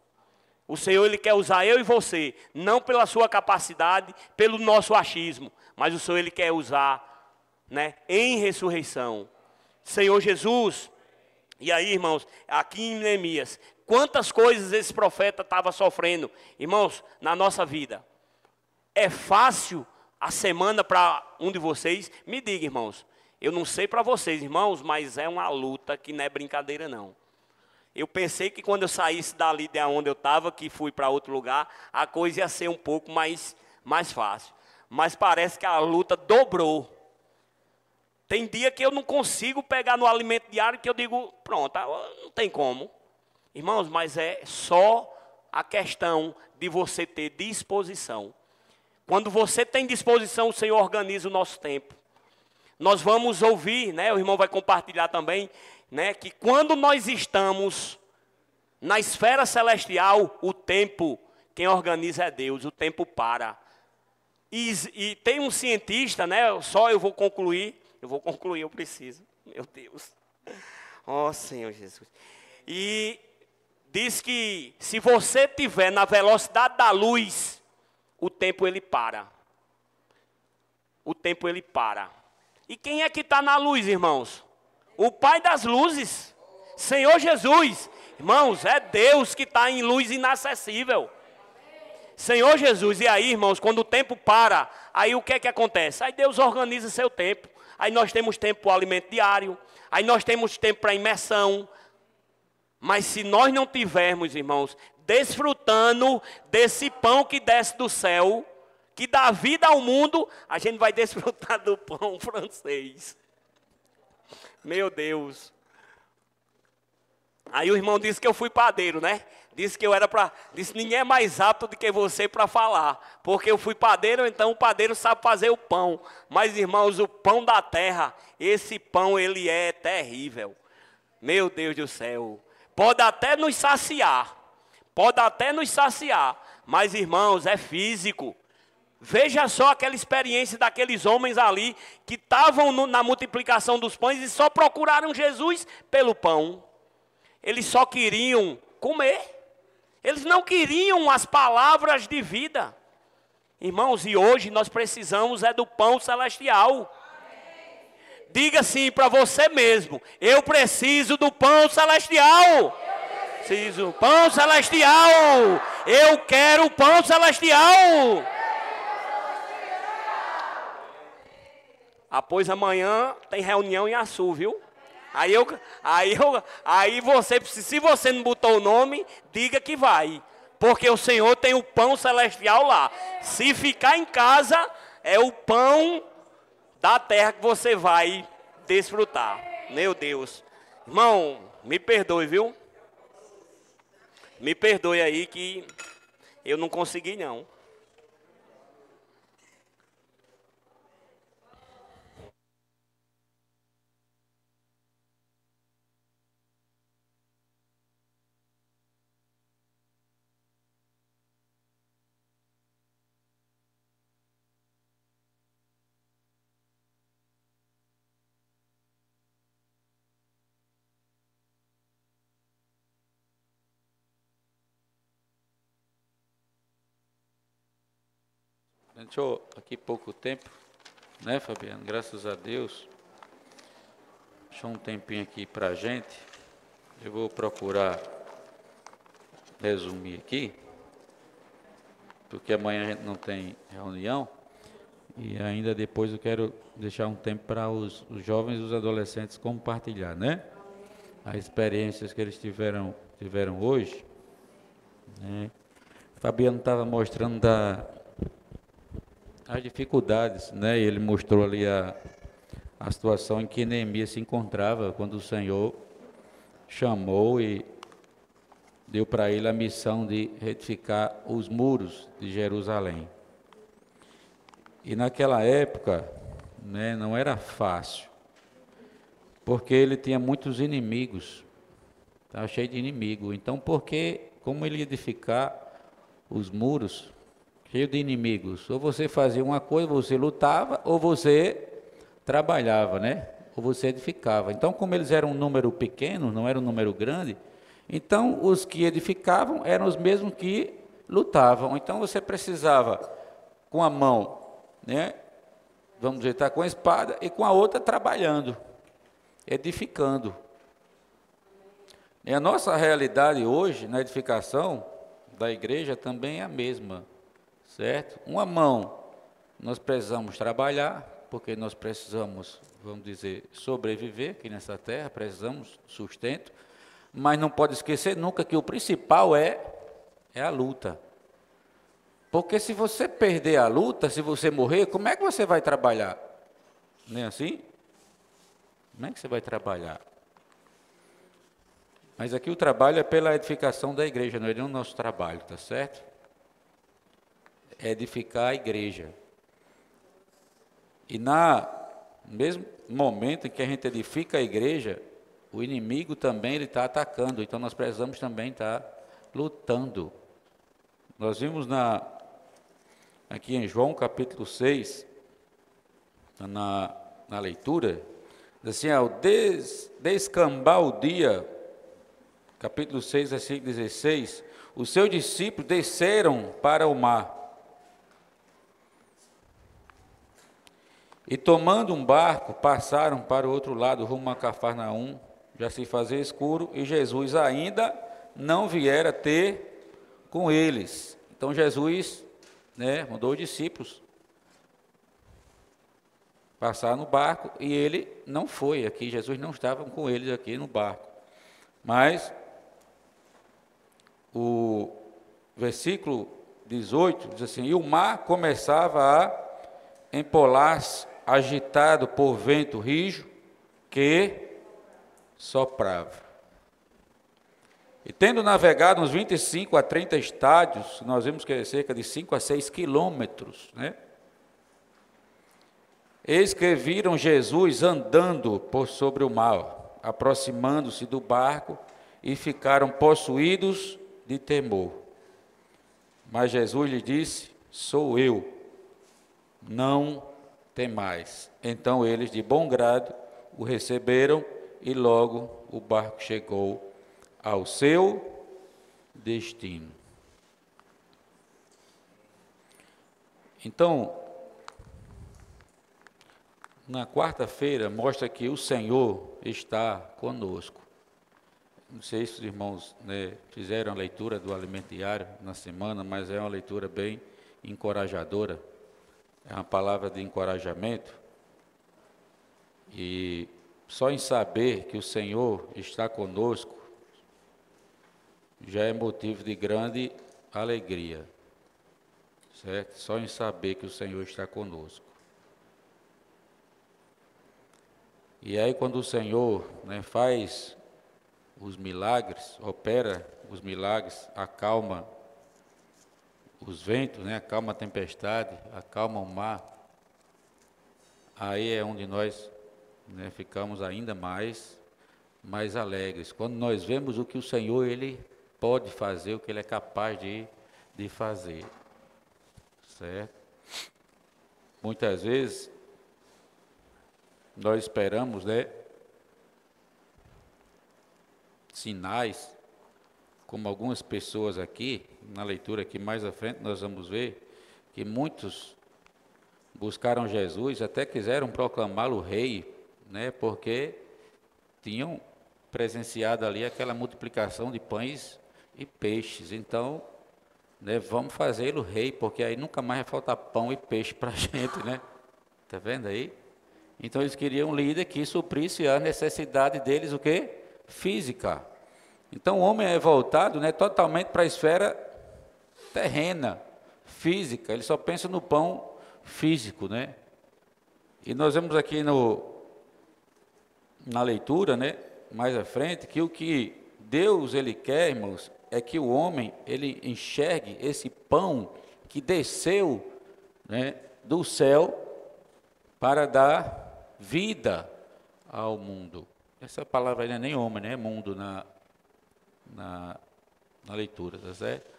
[SPEAKER 2] O Senhor, Ele quer usar eu e você, não pela sua capacidade, pelo nosso achismo, mas o Senhor, Ele quer usar, né, em ressurreição. Senhor Jesus. E aí, irmãos, aqui em Neemias, quantas coisas esse profeta estava sofrendo, irmãos, na nossa vida. É fácil a semana para um de vocês? Me diga, irmãos. Eu não sei para vocês, irmãos, mas é uma luta que não é brincadeira, não. Eu pensei que quando eu saísse dali de onde eu estava, que fui para outro lugar, a coisa ia ser um pouco mais fácil. Mas parece que a luta dobrou. Tem dia que eu não consigo pegar no alimento diário, que eu digo, pronto, não tem como. Irmãos, mas é só a questão de você ter disposição. Quando você tem disposição, o Senhor organiza o nosso tempo. nós vamos ouvir, né, o irmão vai compartilhar também, né, que quando nós estamos na esfera celestial, o tempo, quem organiza é Deus, o tempo para. E tem um cientista, né, eu vou concluir, eu preciso, meu Deus. Ó Senhor Jesus. E diz que se você estiver na velocidade da luz, o tempo ele para. O tempo ele para. E quem é que está na luz, irmãos? O Pai das luzes, Senhor Jesus. Irmãos, é Deus que está em luz inacessível. Senhor Jesus, e aí, irmãos, quando o tempo para, aí o que é que acontece? Aí Deus organiza seu tempo. Aí nós temos tempo para o alimento diário. Aí nós temos tempo para a imersão. Mas se nós não tivermos, irmãos, desfrutando desse pão que desce do céu, que dá vida ao mundo, a gente vai desfrutar do pão francês. Meu Deus. Aí o irmão disse que eu fui padeiro, né? Disse que eu era para... Disse, ninguém é mais apto do que você para falar. Porque eu fui padeiro, então o padeiro sabe fazer o pão. Mas, irmãos, o pão da terra, esse pão, ele é terrível. Meu Deus do céu. Pode até nos saciar. Pode até nos saciar. Mas, irmãos, é físico. Veja só aquela experiência daqueles homens ali que estavam na multiplicação dos pães e só procuraram Jesus pelo pão. Eles só queriam comer. Eles não queriam as palavras de vida. Irmãos, e hoje nós precisamos do pão celestial. Diga assim para você mesmo: eu preciso do pão celestial. Preciso do pão celestial. Eu quero o pão celestial. Após amanhã tem reunião em Açu, viu? Aí você, se você não botou o nome, diga que vai. Porque o Senhor tem o pão celestial lá. Se ficar em casa, é o pão da terra que você vai desfrutar. Meu Deus. Irmão, me perdoe, viu? Me perdoe aí que eu não consegui não.
[SPEAKER 3] Entrou aqui pouco tempo, né, Fabiano? Graças a Deus. Deixa um tempinho aqui para a gente. Eu vou procurar resumir aqui, porque amanhã a gente não tem reunião. E ainda depois eu quero deixar um tempo para os jovens e os adolescentes compartilhar, né? As experiências que eles tiveram hoje. Né? Fabiano estava mostrando as dificuldades, né? Ele mostrou ali a situação em que Neemias se encontrava quando o Senhor chamou e deu para ele a missão de retificar os muros de Jerusalém. E naquela época, né, não era fácil, porque ele tinha muitos inimigos, estava cheio de inimigo. Então, como ele ia edificar os muros cheio de inimigos? Ou você fazia uma coisa, você lutava, ou você trabalhava, né? Ou você edificava. Então, como eles eram um número pequeno, não era um número grande, então os que edificavam eram os mesmos que lutavam. Então, você precisava, com a mão, né? Vamos dizer, estar com a espada e com a outra trabalhando, edificando. E a nossa realidade hoje, na edificação da igreja, também é a mesma. Certo? Uma mão, nós precisamos trabalhar, porque nós precisamos, vamos dizer, sobreviver aqui nessa terra, precisamos sustento, mas não pode esquecer nunca que o principal é a luta. Porque se você perder a luta, se você morrer, como é que você vai trabalhar? Não é assim? Como é que você vai trabalhar? Mas aqui o trabalho é pela edificação da igreja, não é o nosso trabalho, tá certo? É edificar a igreja. E No mesmo momento em que a gente edifica a igreja, o inimigo também está atacando. Então nós precisamos também estar lutando. Nós vimos aqui em João capítulo 6, na leitura, diz assim, ao descambar o dia, capítulo 6, versículo 16, os seus discípulos desceram para o mar. E tomando um barco, passaram para o outro lado, rumo a Cafarnaum, já se fazia escuro, e Jesus ainda não viera ter com eles. Então Jesus, mandou os discípulos passar no barco, e ele não foi aqui, Jesus não estava com eles aqui no barco. Mas o versículo 18 diz assim, e o mar começava a empolar-se, agitado por vento rijo que soprava. E tendo navegado uns 25 a 30 estádios, nós vimos que é cerca de 5 a 6 quilômetros, eis que viram Jesus andando por sobre o mar, aproximando-se do barco, e ficaram possuídos de temor. Mas Jesus lhe disse, sou eu, não temais. Então eles de bom grado o receberam, e logo o barco chegou ao seu destino. Então, na quarta-feira mostra que o Senhor está conosco. Não sei se os irmãos fizeram a leitura do alimento diário na semana, mas é uma leitura bem encorajadora. É uma palavra de encorajamento, e só em saber que o Senhor está conosco, já é motivo de grande alegria, certo? Só em saber que o Senhor está conosco. E aí quando o Senhor faz os milagres, opera os milagres, acalma os ventos, acalma a tempestade, acalma o mar, aí é onde nós ficamos ainda mais alegres, quando nós vemos o que o Senhor Ele pode fazer, o que Ele é capaz de fazer, certo? Muitas vezes nós esperamos, sinais, como algumas pessoas aqui, na leitura aqui mais à frente, nós vamos ver que muitos buscaram Jesus, até quiseram proclamá-lo rei, porque tinham presenciado ali aquela multiplicação de pães e peixes. Então, vamos fazê-lo rei, porque aí nunca mais vai faltar pão e peixe para a gente, Está vendo aí? Então, eles queriam um líder que suprisse a necessidade deles, o quê? Física. Então, o homem é voltado totalmente para a esfera terrena, física. Ele só pensa no pão físico, E nós vemos aqui na leitura, mais à frente, que o que Deus Ele quer, irmãos, é que o homem ele enxergue esse pão que desceu, do céu para dar vida ao mundo. Essa palavra aí não é nem homem, é mundo na leitura, tá certo?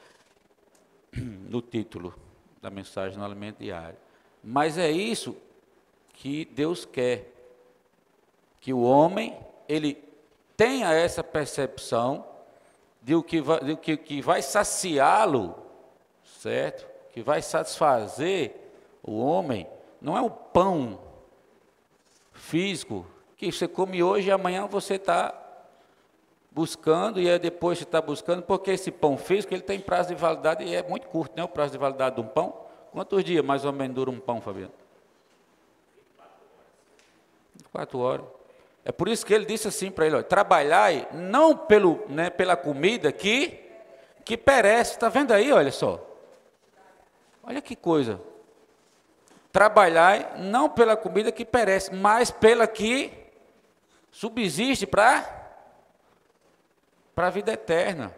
[SPEAKER 3] No título da mensagem no alimento diário. Mas é isso que Deus quer, que o homem ele tenha essa percepção de que vai saciá-lo, certo? Que vai satisfazer o homem, não é o pão físico que você come hoje e amanhã você está buscando, e aí depois você está buscando, porque esse pão físico ele tem prazo de validade e é muito curto, o prazo de validade de um pão. Quantos dias mais ou menos dura um pão, Fabiano? 24 horas. É por isso que ele disse assim para ele, trabalhai não pela comida que perece. Está vendo aí, olha só. Olha que coisa. Trabalhai não pela comida que perece, mas pela que subsiste para a vida eterna.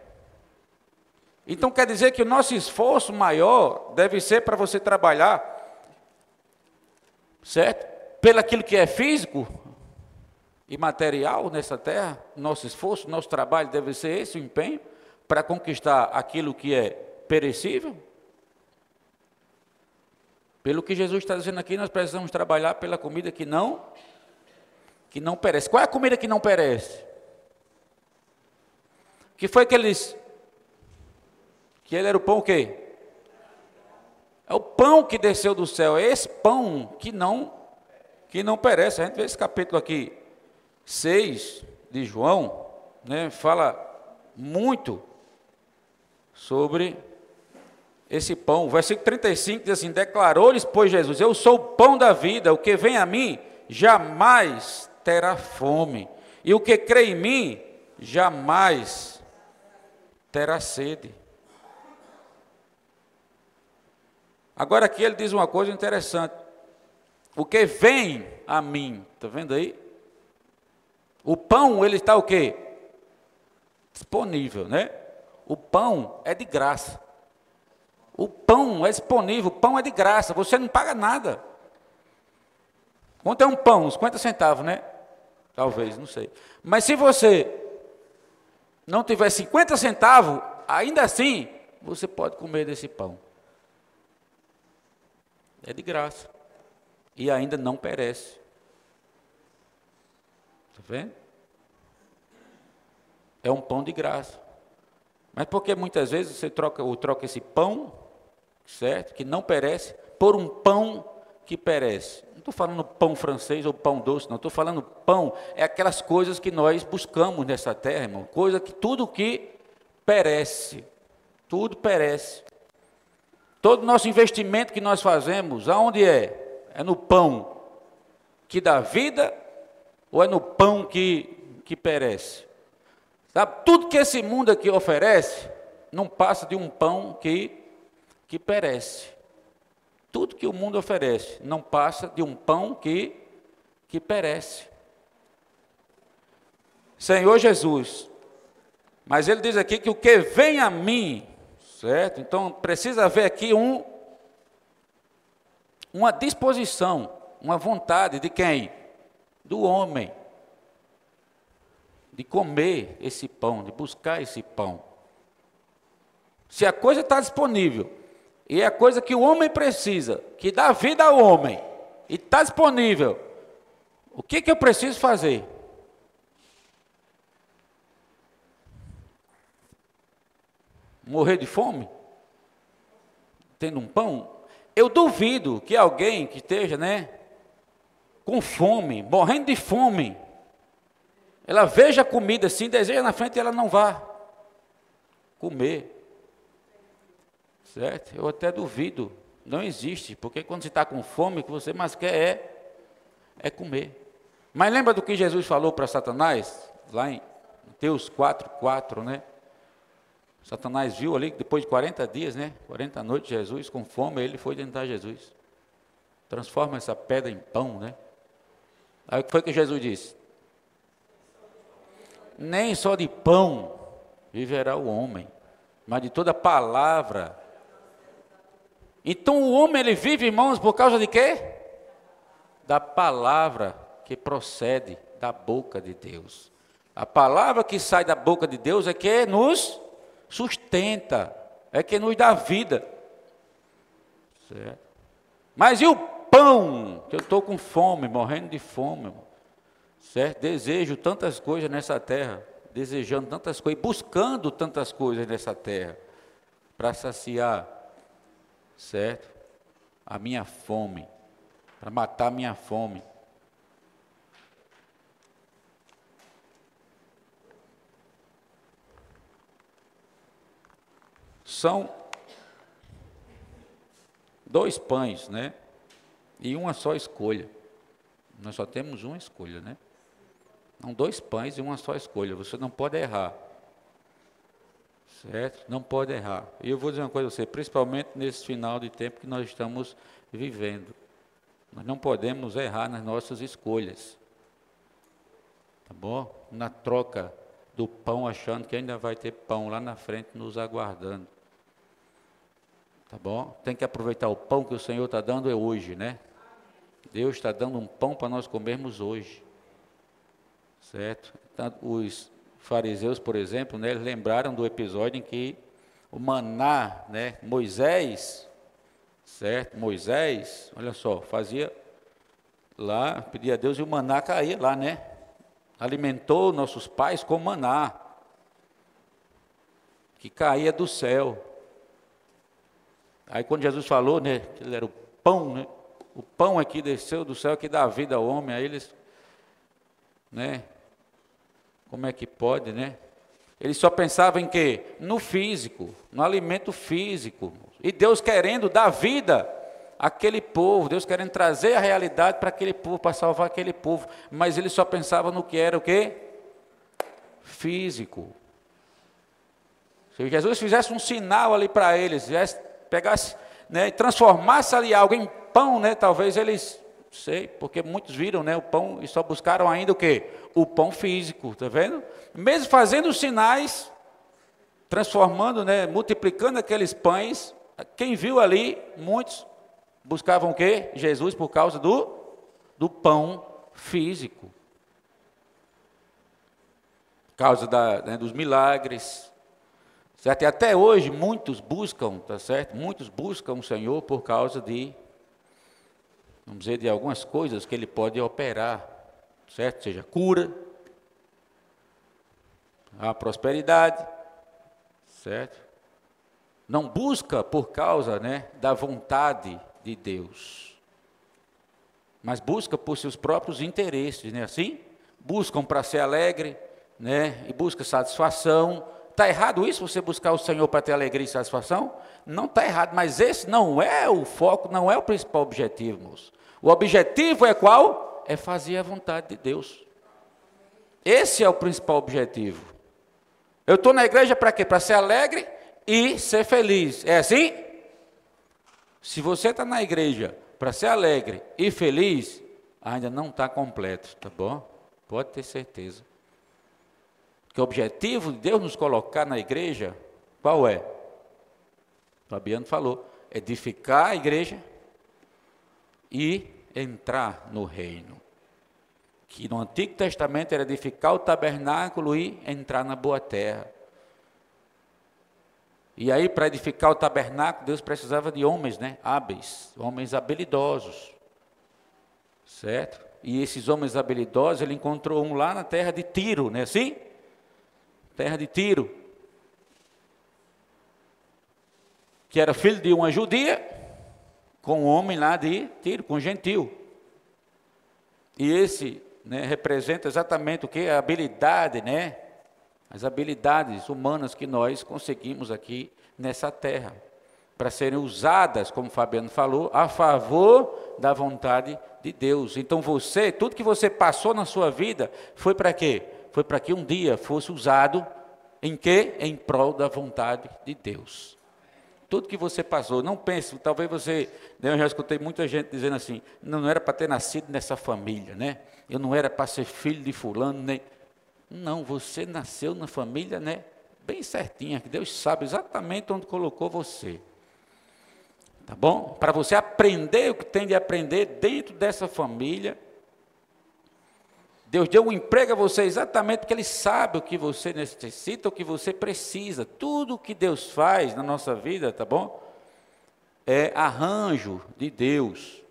[SPEAKER 3] Então quer dizer que o nosso esforço maior deve ser para você trabalhar, certo? pelo aquilo que é físico e material nessa terra, nosso esforço, nosso trabalho deve ser esse, o empenho, para conquistar aquilo que é perecível? Pelo que Jesus está dizendo aqui, nós precisamos trabalhar pela comida que não perece. Qual é a comida que não perece? Que foi que eles... Que ele era o pão o quê? É o pão que desceu do céu, é esse pão que não perece. A gente vê esse capítulo aqui, 6 de João, né, fala muito sobre esse pão. O versículo 35 diz assim: declarou-lhes, pois, Jesus: eu sou o pão da vida, o que vem a mim jamais terá fome, e o que crê em mim jamais terá sede. Agora aqui ele diz uma coisa interessante: o que vem a mim, está vendo aí? O pão, ele está o quê? Disponível, né? O pão é de graça. O pão é disponível, o pão é de graça, você não paga nada. Quanto é um pão? Uns 50 centavos, né? Talvez, não sei. Mas se você não tiver 50 centavos, ainda assim, você pode comer desse pão. É de graça. E ainda não perece. Está vendo? É um pão de graça. Mas porque muitas vezes você troca esse pão, certo, que não perece, por um pão que perece. Não estou falando pão francês ou pão doce, não. Estou falando pão, é aquelas coisas que nós buscamos nessa terra, irmão. Coisa que tudo que perece. Tudo perece. Todo nosso investimento que nós fazemos, aonde é? É no pão que dá vida ou é no pão que perece? Sabe, tudo que esse mundo aqui oferece não passa de um pão que perece. Tudo que o mundo oferece não passa de um pão que perece. Senhor Jesus, mas ele diz aqui que o que vem a mim, certo? Então precisa haver aqui uma disposição, uma vontade de quem? Do homem, de comer esse pão, de buscar esse pão. Se a coisa está disponível, e é a coisa que o homem precisa, que dá vida ao homem, e está disponível, o que eu preciso fazer? Morrer de fome? Tendo um pão? Eu duvido que alguém que esteja, com fome, morrendo de fome, ela veja a comida assim, deseja na frente e ela não vá comer. Certo? Eu até duvido, não existe, porque quando você está com fome, o que você mais quer é comer. Mas lembra do que Jesus falou para Satanás, lá em Mateus 4:4, né? Satanás viu ali, depois de 40 dias, 40 noites, Jesus com fome, ele foi tentar Jesus. Transforma essa pedra em pão, Aí o que foi que Jesus disse? Nem só de pão viverá o homem, mas de toda palavra. Então o homem, ele vive, irmãos, por causa de quê? Da palavra que procede da boca de Deus. A palavra que sai da boca de Deus é que nos sustenta, é que nos dá vida. Certo? Mas e o pão? Que eu estou com fome, morrendo de fome, irmão. Certo? Desejo tantas coisas nessa terra, desejando tantas coisas, buscando tantas coisas nessa terra, para saciar, certo? A minha fome, para matar a minha fome. São 2 pães, e uma só escolha. Nós só temos uma escolha, São 2 pães e uma só escolha. Você não pode errar. Certo? Não pode errar. E eu vou dizer uma coisa a você, principalmente nesse final de tempo que nós estamos vivendo. Nós não podemos errar nas nossas escolhas. Tá bom? Na troca do pão, achando que ainda vai ter pão lá na frente nos aguardando. Tá bom? Tem que aproveitar o pão que o Senhor está dando hoje, Deus está dando um pão para nós comermos hoje. Certo? Tanto os fariseus, por exemplo, né, eles lembraram do episódio em que o maná, né, Moisés, certo? Moisés, olha só, fazia lá, pedia a Deus e o maná caía lá, né? Alimentou nossos pais com maná, que caía do céu. Aí quando Jesus falou, né, que ele era o pão, né? O pão aqui desceu do céu que dá vida ao homem, aí eles, né? Como é que pode, né? Eles só pensavam em quê? No físico, no alimento físico. E Deus querendo dar vida àquele povo, Deus querendo trazer a realidade para aquele povo, para salvar aquele povo. Mas eles só pensavam no que era o quê? Físico. Se Jesus fizesse um sinal ali para eles, pegasse, né, e transformasse ali algo em pão, né, talvez eles, sei, porque muitos viram, né, o pão e só buscaram ainda o quê? O pão físico, tá vendo? Mesmo fazendo os sinais, transformando, né, multiplicando aqueles pães, quem viu ali, muitos buscavam o quê? Jesus por causa do pão físico. Por causa né, dos milagres. Certo? E até hoje muitos buscam, tá certo? Muitos buscam o Senhor por causa de, vamos dizer, de algumas coisas que Ele pode operar, certo? Seja cura, a prosperidade, certo? Não busca por causa, né, da vontade de Deus, mas busca por seus próprios interesses, né? Assim, buscam para ser alegre, né? E busca satisfação. Está errado isso, você buscar o Senhor para ter alegria e satisfação? Não está errado, mas esse não é o foco, não é o principal objetivo, moço. O objetivo é qual? É fazer a vontade de Deus. Esse é o principal objetivo. Eu estou na igreja para quê? Para ser alegre e ser feliz. É assim? Se você está na igreja para ser alegre e feliz, ainda não está completo, tá bom? Pode ter certeza. Que o objetivo de Deus nos colocar na igreja, qual é? O Fabiano falou, edificar a igreja e entrar no reino. Que no Antigo Testamento era edificar o tabernáculo e entrar na boa terra. E aí, para edificar o tabernáculo, Deus precisava de homens, né? Hábeis, homens habilidosos. Certo? E esses homens habilidosos, ele encontrou um lá na terra de Tiro, não é assim? Terra de Tiro, que era filho de uma judia, com um homem lá de Tiro, com um gentil. E esse, né, representa exatamente o que? A habilidade, né? As habilidades humanas que nós conseguimos aqui nessa terra, para serem usadas, como o Fabiano falou, a favor da vontade de Deus. Então você, tudo que você passou na sua vida, foi para quê? Foi para que um dia fosse usado em quê? Em prol da vontade de Deus. Tudo que você passou, não pense, talvez você, eu já escutei muita gente dizendo assim, não era para ter nascido nessa família, né? Eu não era para ser filho de fulano, né? Não, você nasceu na família, né? Bem certinha, que Deus sabe exatamente onde colocou você. Tá bom? Para você aprender o que tem de aprender dentro dessa família. Deus deu um emprego a você exatamente porque Ele sabe o que você necessita, o que você precisa. Tudo o que Deus faz na nossa vida, tá bom? É arranjo de Deus.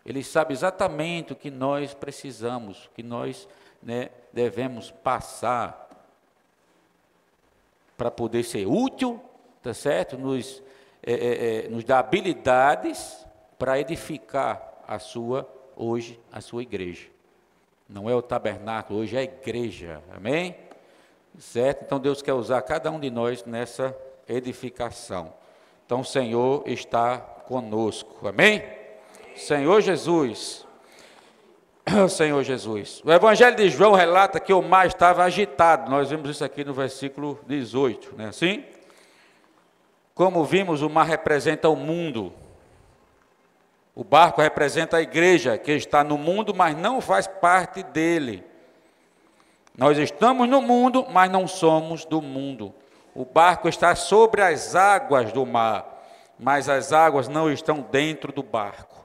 [SPEAKER 3] Ele sabe exatamente o que nós precisamos, o que nós, né, devemos passar para poder ser útil, tá certo? Nos dá habilidades para edificar hoje a sua igreja. Não é o tabernáculo, hoje é a igreja, amém? Certo? Então Deus quer usar cada um de nós nessa edificação. Então o Senhor está conosco, amém? Senhor Jesus, Senhor Jesus. O Evangelho de João relata que o mar estava agitado, nós vimos isso aqui no versículo 18, não é assim? Como vimos, o mar representa o mundo. O barco representa a igreja que está no mundo, mas não faz parte dele. Nós estamos no mundo, mas não somos do mundo. O barco está sobre as águas do mar, mas as águas não estão dentro do barco.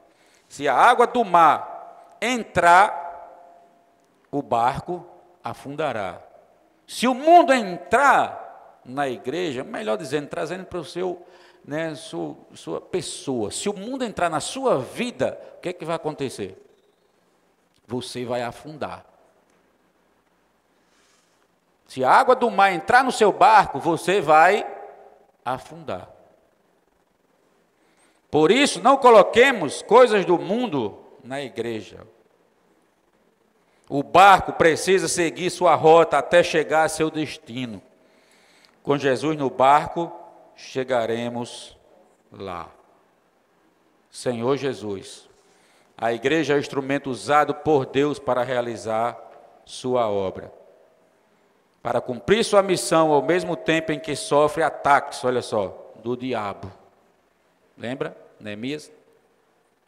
[SPEAKER 3] Se a água do mar entrar, o barco afundará. Se o mundo entrar na igreja, melhor dizendo, trazendo para o seu, né, sua pessoa, se o mundo entrar na sua vida, o que é que vai acontecer? Você vai afundar. Se a água do mar entrar no seu barco, você vai afundar. Por isso, não coloquemos coisas do mundo na igreja. O barco precisa seguir sua rota até chegar a seu destino. Com Jesus no barco, chegaremos lá. Senhor Jesus, a igreja é o instrumento usado por Deus para realizar sua obra, para cumprir sua missão ao mesmo tempo em que sofre ataques, olha só, do diabo. Lembra? Neemias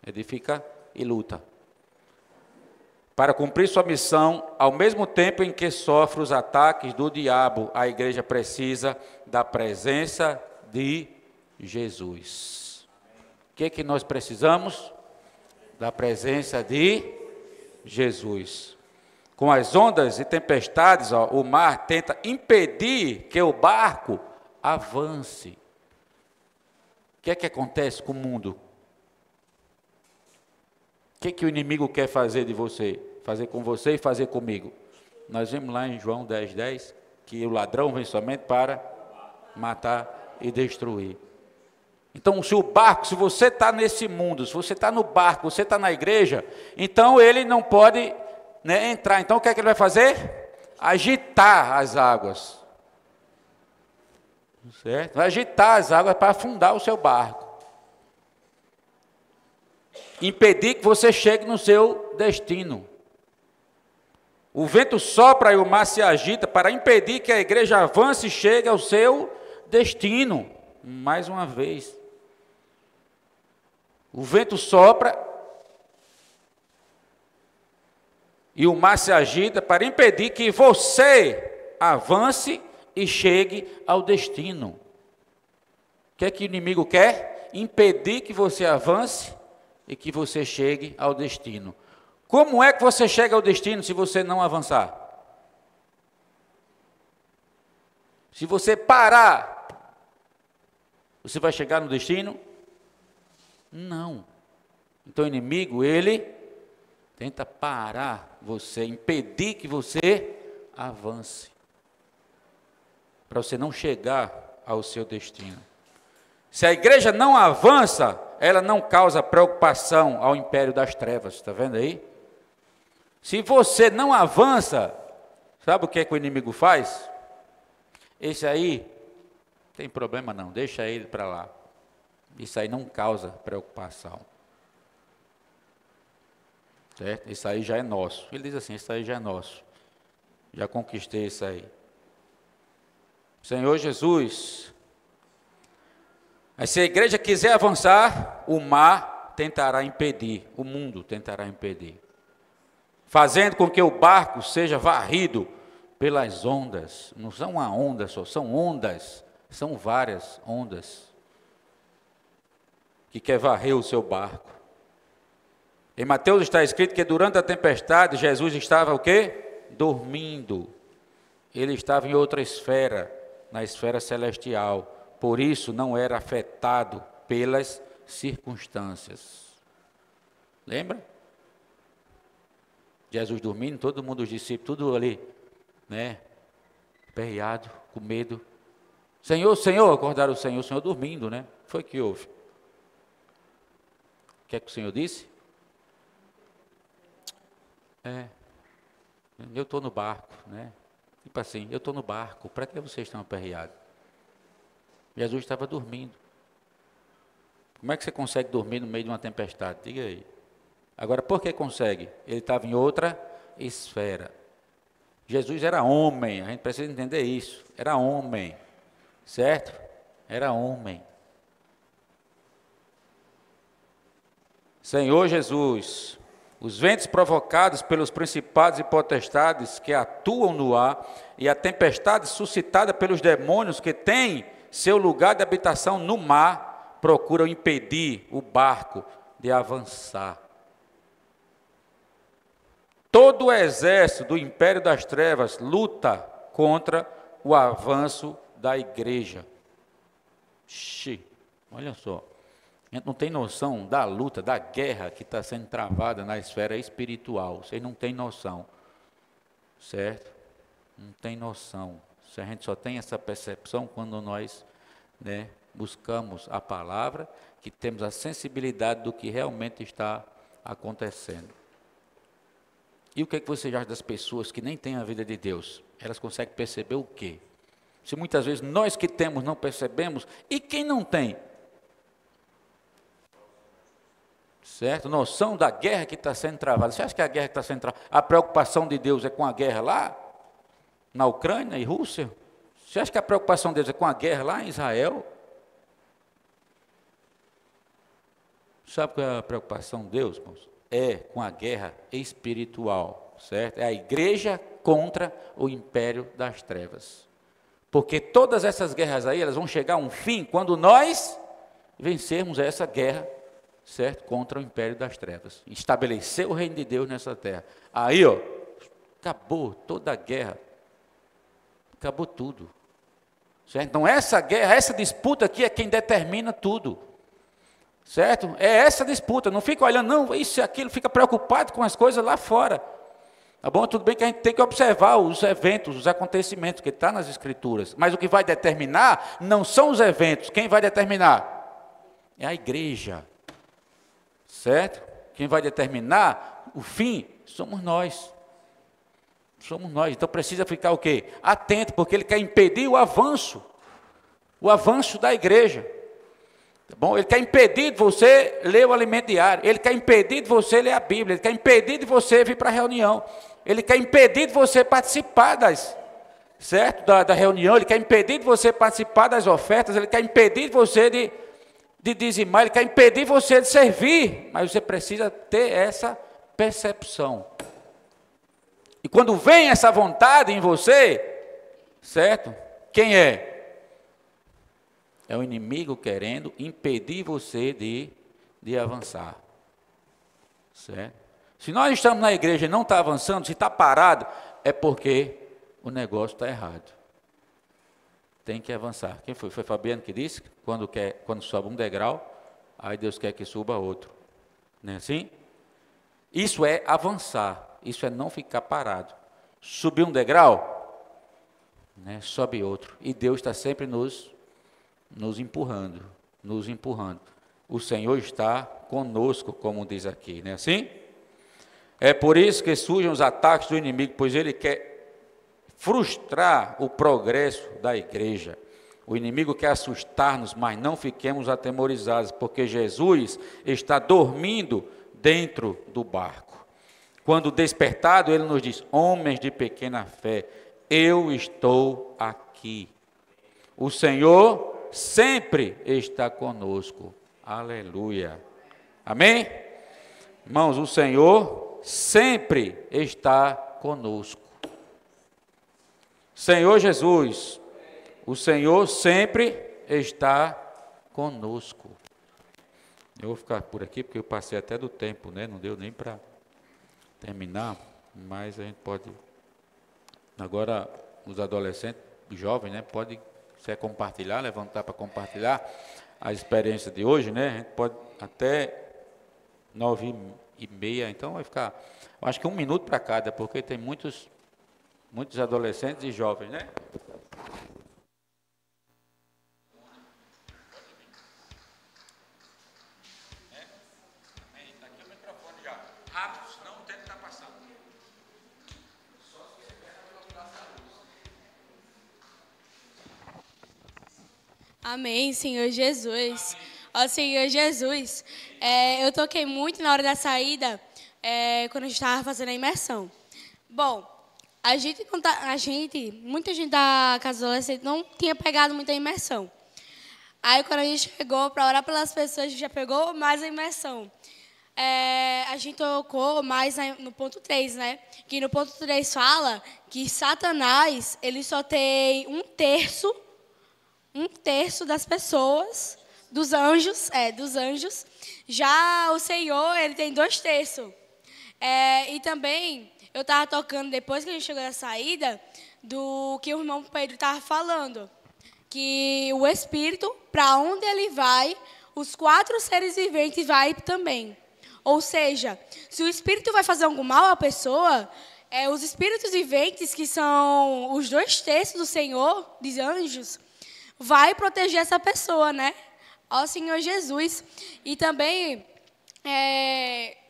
[SPEAKER 3] edifica e luta. Para cumprir sua missão, ao mesmo tempo em que sofre os ataques do diabo, a igreja precisa da presença de Jesus. O que é que nós precisamos? Da presença de Jesus. Com as ondas e tempestades, o mar tenta impedir que o barco avance. O que é que acontece com o mundo? O que é que o inimigo quer fazer de você? Fazer com você e fazer comigo? Nós vimos lá em João 10:10 que o ladrão vem somente para matar e destruir. Então, se o barco, se você está nesse mundo, se você está no barco, você está na igreja, então ele não pode, né, entrar. Então, o que é que ele vai fazer? Agitar as águas. Certo? Vai agitar as águas para afundar o seu barco. Impedir que você chegue no seu destino. O vento sopra e o mar se agita para impedir que a igreja avance e chegue ao seu destino. Mais uma vez. O vento sopra e o mar se agita para impedir que você avance e chegue ao destino. O que é que o inimigo quer? Impedir que você avance e que você chegue ao destino. Como é que você chega ao destino se você não avançar? Se você parar, você vai chegar no destino? Não. Então o inimigo, ele tenta parar você, impedir que você avance, para você não chegar ao seu destino. Se a igreja não avança, ela não causa preocupação ao império das trevas, está vendo aí? Se você não avança, sabe o que é que o inimigo faz? Esse aí, tem problema não, deixa ele para lá. Isso aí não causa preocupação. Certo? Isso aí já é nosso. Ele diz assim, isso aí já é nosso. Já conquistei isso aí. Senhor Jesus, mas se a igreja quiser avançar, o mar tentará impedir, o mundo tentará impedir, fazendo com que o barco seja varrido pelas ondas. Não são uma onda só, são ondas, são várias ondas que quer varrer o seu barco. Em Mateus está escrito que durante a tempestade Jesus estava o quê? Dormindo. Ele estava em outra esfera, na esfera celestial. Por isso não era afetado pelas circunstâncias. Lembra? Jesus dormindo, todo mundo, os discípulos, tudo ali, né? Perreado, com medo. Senhor, Senhor, acordaram o Senhor dormindo, né? Foi que houve. O que é que o Senhor disse? Eu estou no barco, né? Tipo assim, eu estou no barco, para que vocês estão aperreados? Jesus estava dormindo. Como é que você consegue dormir no meio de uma tempestade? Diga aí. Agora, por que consegue? Ele estava em outra esfera. Jesus era homem, a gente precisa entender isso. Era homem, certo? Era homem. Senhor Jesus, os ventos provocados pelos principados e potestades que atuam no ar e a tempestade suscitada pelos demônios que têm seu lugar de habitação no mar, procuram impedir o barco de avançar. todo o exército do império das trevas luta contra o avanço da igreja. Olha só, a gente não tem noção da luta, da guerra que está sendo travada na esfera espiritual. Vocês não têm noção, certo? Não tem noção. A gente só tem essa percepção quando nós, né, buscamos a palavra, que temos a sensibilidade do que realmente está acontecendo. E o que é que você acha das pessoas que nem têm a vida de Deus? Elas conseguem perceber o quê? Se muitas vezes nós que temos não percebemos, e quem não tem? Certo? Noção da guerra que está sendo travada. Você acha que a guerra que está sendo travada, a preocupação de Deus é com a guerra lá, na Ucrânia e Rússia? Você acha que a preocupação de Deus é com a guerra lá em Israel? Sabe qual é a preocupação de Deus, irmãos? É com a guerra espiritual, certo? É a igreja contra o império das trevas. Porque todas essas guerras aí, elas vão chegar a um fim quando nós vencermos essa guerra, certo? Contra o império das trevas. Estabelecer o reino de Deus nessa terra. Aí, ó, acabou toda a guerra. Acabou tudo. Certo? Então, essa guerra, essa disputa aqui é quem determina tudo. Certo? É essa disputa. Não fica olhando, não, isso e aquilo, fica preocupado com as coisas lá fora. Tá bom? Tudo bem que a gente tem que observar os eventos, os acontecimentos que está nas Escrituras. Mas o que vai determinar não são os eventos. Quem vai determinar? É a igreja. Certo? Quem vai determinar o fim somos nós. Somos nós. Então precisa ficar o quê? Atento, porque ele quer impedir o avanço da igreja. Tá bom? Ele quer impedir de você ler o alimento diário. Ele quer impedir de você ler a Bíblia. Ele quer impedir de você vir para a reunião. Ele quer impedir de você participar certo? Da reunião. Ele quer impedir de você participar das ofertas. Ele quer impedir de você de dizimar. Ele quer impedir você de servir. Mas você precisa ter essa percepção. E quando vem essa vontade em você, certo? Quem é? É o inimigo querendo impedir você de avançar. Certo? Se nós estamos na igreja e não está avançando, se está parado, é porque o negócio está errado. Tem que avançar. Quem foi? Foi Fabiano que disse? Quando sobe um degrau, aí Deus quer que suba outro. Não é assim? Isso é avançar. Isso é não ficar parado. Subir um degrau, né, sobe outro. E Deus está sempre nos empurrando, nos empurrando. O Senhor está conosco, como diz aqui, não é assim? É por isso que surgem os ataques do inimigo, pois ele quer frustrar o progresso da igreja. O inimigo quer assustar-nos, mas não fiquemos atemorizados, porque Jesus está dormindo dentro do barco. Quando despertado, ele nos diz: homens de pequena fé, eu estou aqui. O Senhor sempre está conosco. Aleluia. Amém? Irmãos, o Senhor sempre está conosco. Senhor Jesus, o Senhor sempre está conosco. Eu vou ficar por aqui, porque eu passei até do tempo, né? Não deu nem para terminar, mas a gente pode, agora os adolescentes, os jovens, né, pode compartilhar, levantar para compartilhar a experiência de hoje, né, a gente pode até 9h30, então vai ficar, acho que 1 minuto para cada, porque tem muitos adolescentes e jovens, né?
[SPEAKER 4] Amém, Senhor Jesus. Ó Senhor Jesus, eu toquei muito na hora da saída, quando a gente estava fazendo a imersão. Bom, muita gente da casa do adolescente não tinha pegado muita imersão. Aí quando a gente chegou para orar pelas pessoas, a gente já pegou mais a imersão. A gente tocou mais no ponto 3, né? Que no ponto 3 fala que Satanás, ele só tem um terço das pessoas, dos anjos. Já o Senhor, ele tem 2/3. E também, eu estava tocando, depois que a gente chegou na saída, do que o irmão Pedro estava falando. Que o Espírito, para onde ele vai, os 4 seres viventes vai também. Ou seja, se o Espírito vai fazer algum mal à pessoa, os espíritos viventes, que são os 2 terços do Senhor, dos anjos, vai proteger essa pessoa, né? Ó Senhor Jesus. E também,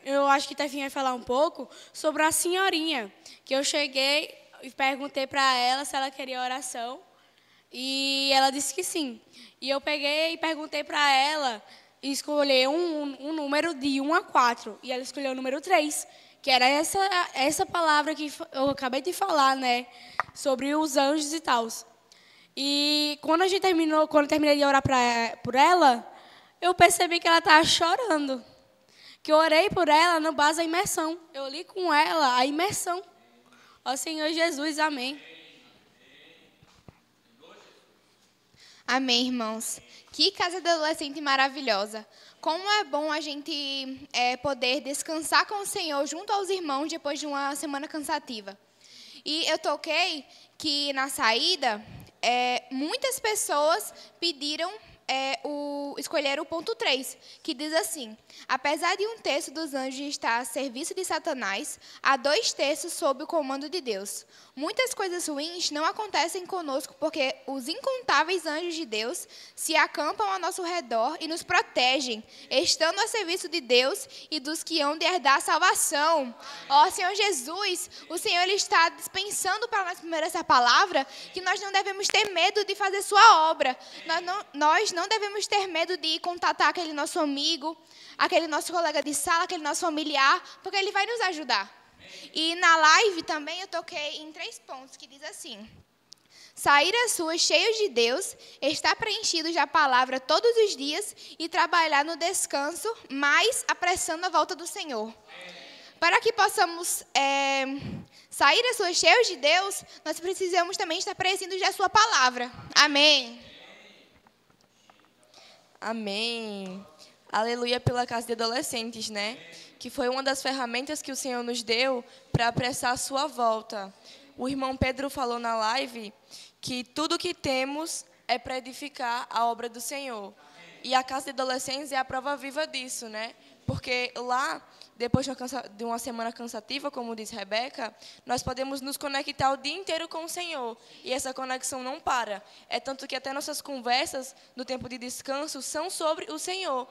[SPEAKER 4] eu acho que Tefinha vai falar um pouco sobre a senhorinha, que eu cheguei e perguntei para ela se ela queria oração, e ela disse que sim. E eu peguei e perguntei para ela escolher um número de 1 a 4, e ela escolheu o número 3, que era essa palavra que eu acabei de falar, né, sobre os anjos e tal. E quando eu terminei de orar por ela, eu percebi que ela estava chorando. Que eu orei por ela no base da imersão. Eu li com ela a imersão. Ó Senhor Jesus, amém.
[SPEAKER 5] Amém, irmãos. Que casa de adolescente maravilhosa. Como é bom a gente poder descansar com o Senhor junto aos irmãos depois de uma semana cansativa. E eu toquei que na saída, muitas pessoas pediram escolher o ponto 3, que diz assim: apesar de 1 terço dos anjos estar a serviço de Satanás, há 2 terços sob o comando de Deus. Muitas coisas ruins não acontecem conosco porque os incontáveis anjos de Deus se acampam ao nosso redor e nos protegem, estando a serviço de Deus e dos que hão de herdar a salvação. Ó Senhor Jesus, o Senhor ele está dispensando para nós primeiro essa palavra, que nós não devemos ter medo de fazer sua obra. Nós não devemos ter medo de contatar aquele nosso amigo, aquele nosso colega de sala, aquele nosso familiar, porque ele vai nos ajudar. E na live também eu toquei em 3 pontos, que diz assim: sair às ruas cheios de Deus, estar preenchidos da palavra todos os dias e trabalhar no descanso, mas apressando a volta do Senhor. Para que possamos sair às ruas cheios de Deus, nós precisamos também estar preenchidos da sua palavra. Amém.
[SPEAKER 6] Amém. Aleluia pela casa de adolescentes, né? Que foi uma das ferramentas que o Senhor nos deu para apressar a sua volta. O irmão Pedro falou na live que tudo que temos é para edificar a obra do Senhor. E a casa de adolescentes é a prova viva disso, né? Porque lá, depois de uma semana cansativa, como diz Rebeca, nós podemos nos conectar o dia inteiro com o Senhor. E essa conexão não para. É tanto que até nossas conversas no tempo de descanso são sobre o Senhor.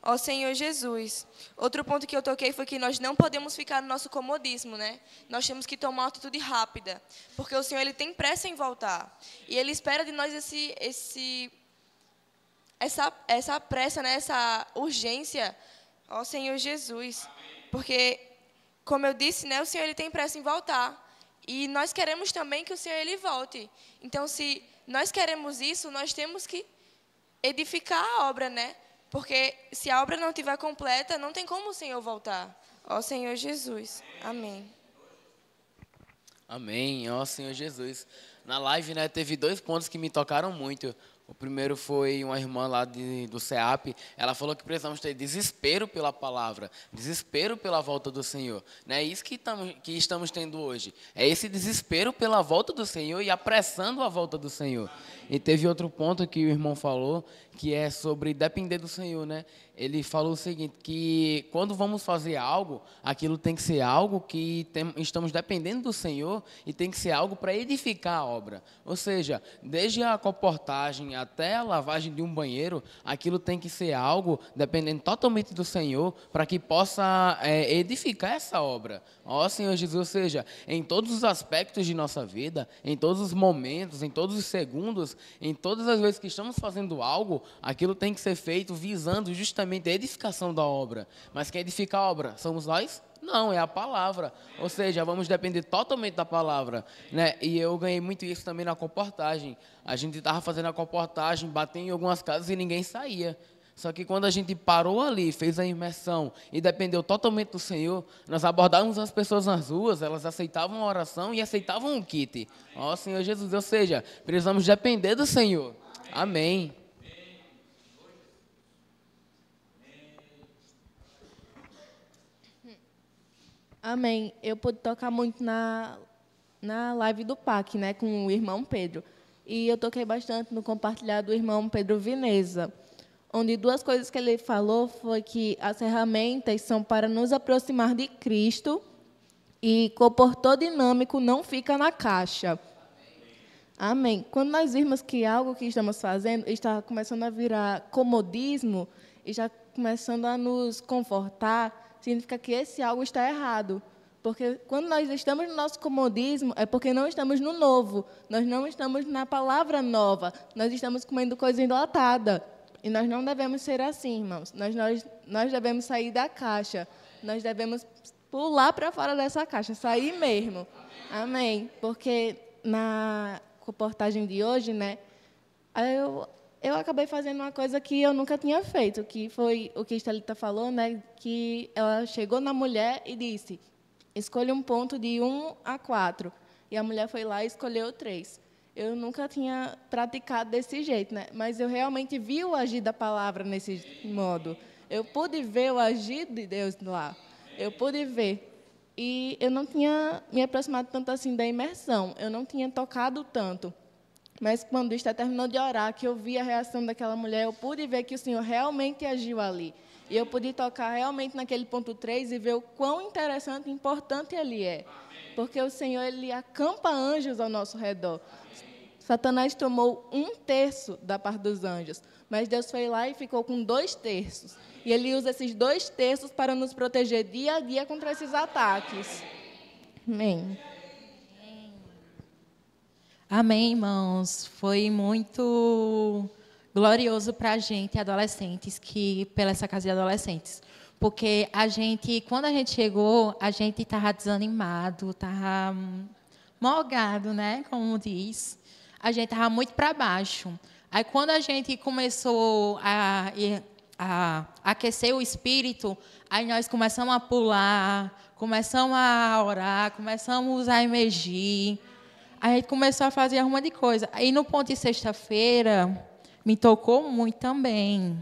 [SPEAKER 6] Ó Senhor Jesus. Outro ponto que eu toquei foi que nós não podemos ficar no nosso comodismo, né? Nós temos que tomar uma atitude rápida. Porque o Senhor ele tem pressa em voltar. E Ele espera de nós essa pressa, né? Essa urgência. Ó Senhor Jesus. Porque, como eu disse, né? O Senhor ele tem pressa em voltar. E nós queremos também que o Senhor ele volte. Então, se nós queremos isso, nós temos que edificar a obra, né? Porque se a obra não estiver completa, não tem como o Senhor voltar. Ó Senhor Jesus. Amém.
[SPEAKER 1] Amém. Ó Senhor Jesus. Na live, né, teve 2 pontos que me tocaram muito. O primeiro foi uma irmã lá do CEAP. Ela falou que precisamos ter desespero pela palavra, desespero pela volta do Senhor. Não é isso que estamos tendo hoje. É esse desespero pela volta do Senhor e apressando a volta do Senhor. E teve outro ponto que o irmão falou, que é sobre depender do Senhor, né? Ele falou o seguinte, que quando vamos fazer algo, aquilo tem que ser algo que estamos dependendo do Senhor e tem que ser algo para edificar a obra. Ou seja, desde a comportagem até a lavagem de um banheiro, aquilo tem que ser algo dependendo totalmente do Senhor para que possa edificar essa obra. Ó Senhor Jesus, ou seja, em todos os aspectos de nossa vida, em todos os momentos, em todos os segundos, em todas as vezes que estamos fazendo algo, aquilo tem que ser feito visando justamente a edificação da obra. Mas quem edifica a obra? Somos nós? Não, é a palavra. Ou seja, vamos depender totalmente da palavra, né? E eu ganhei muito isso também na comportagem. A gente estava fazendo a comportagem, batendo em algumas casas e ninguém saía. Só que quando a gente parou ali, fez a imersão e dependeu totalmente do Senhor, nós abordávamos as pessoas nas ruas, elas aceitavam a oração e aceitavam o kit. Ó Senhor Jesus, ou seja, precisamos depender do Senhor. Amém.
[SPEAKER 6] Amém. Eu pude tocar muito na live do PAC, né, com o irmão Pedro. E eu toquei bastante no compartilhar do irmão Pedro Vineza, onde duas coisas que ele falou foi que as ferramentas são para nos aproximar de Cristo e comportor dinâmico não fica na caixa. Amém. Quando nós vimos que algo que estamos fazendo está começando a virar comodismo e já começando a nos confortar, significa que esse algo está errado. Porque quando nós estamos no nosso comodismo, é porque não estamos no novo. Nós não estamos na palavra nova. Nós estamos comendo coisa enlatada. E nós não devemos ser assim, irmãos. Nós devemos sair da caixa. Nós devemos pular para fora dessa caixa, sair mesmo. Amém. Porque na reportagem de hoje, né, eu acabei fazendo uma coisa que eu nunca tinha feito, que foi o que a Estelita falou, né, que ela chegou na mulher e disse: escolha um ponto de 1 a 4. E a mulher foi lá e escolheu 3. Eu nunca tinha praticado desse jeito, né? Mas eu realmente vi o agir da palavra nesse modo. Eu pude ver o agir de Deus lá. Eu pude ver. E eu não tinha me aproximado tanto assim da imersão. Eu não tinha tocado tanto. Mas quando o Esther terminou de orar, que eu vi a reação daquela mulher, eu pude ver que o Senhor realmente agiu ali. E eu pude tocar realmente naquele ponto 3 e ver o quão interessante e importante ele é. Porque o Senhor, ele acampa anjos ao nosso redor. Satanás tomou 1/3 da parte dos anjos, mas Deus foi lá e ficou com 2/3. E ele usa esses 2/3 para nos proteger dia a dia contra esses ataques. Amém.
[SPEAKER 7] Amém, irmãos. Foi muito glorioso para a gente, adolescentes, pela essa casa de adolescentes. Porque quando a gente chegou, a gente estava desanimado, estava molgado, né, como diz. A gente estava muito para baixo. Aí, quando a gente começou a aquecer o espírito, aí nós começamos a pular, começamos a orar, começamos a emergir. A gente começou a fazer uma de coisa. Aí, no ponto de sexta-feira, me tocou muito também.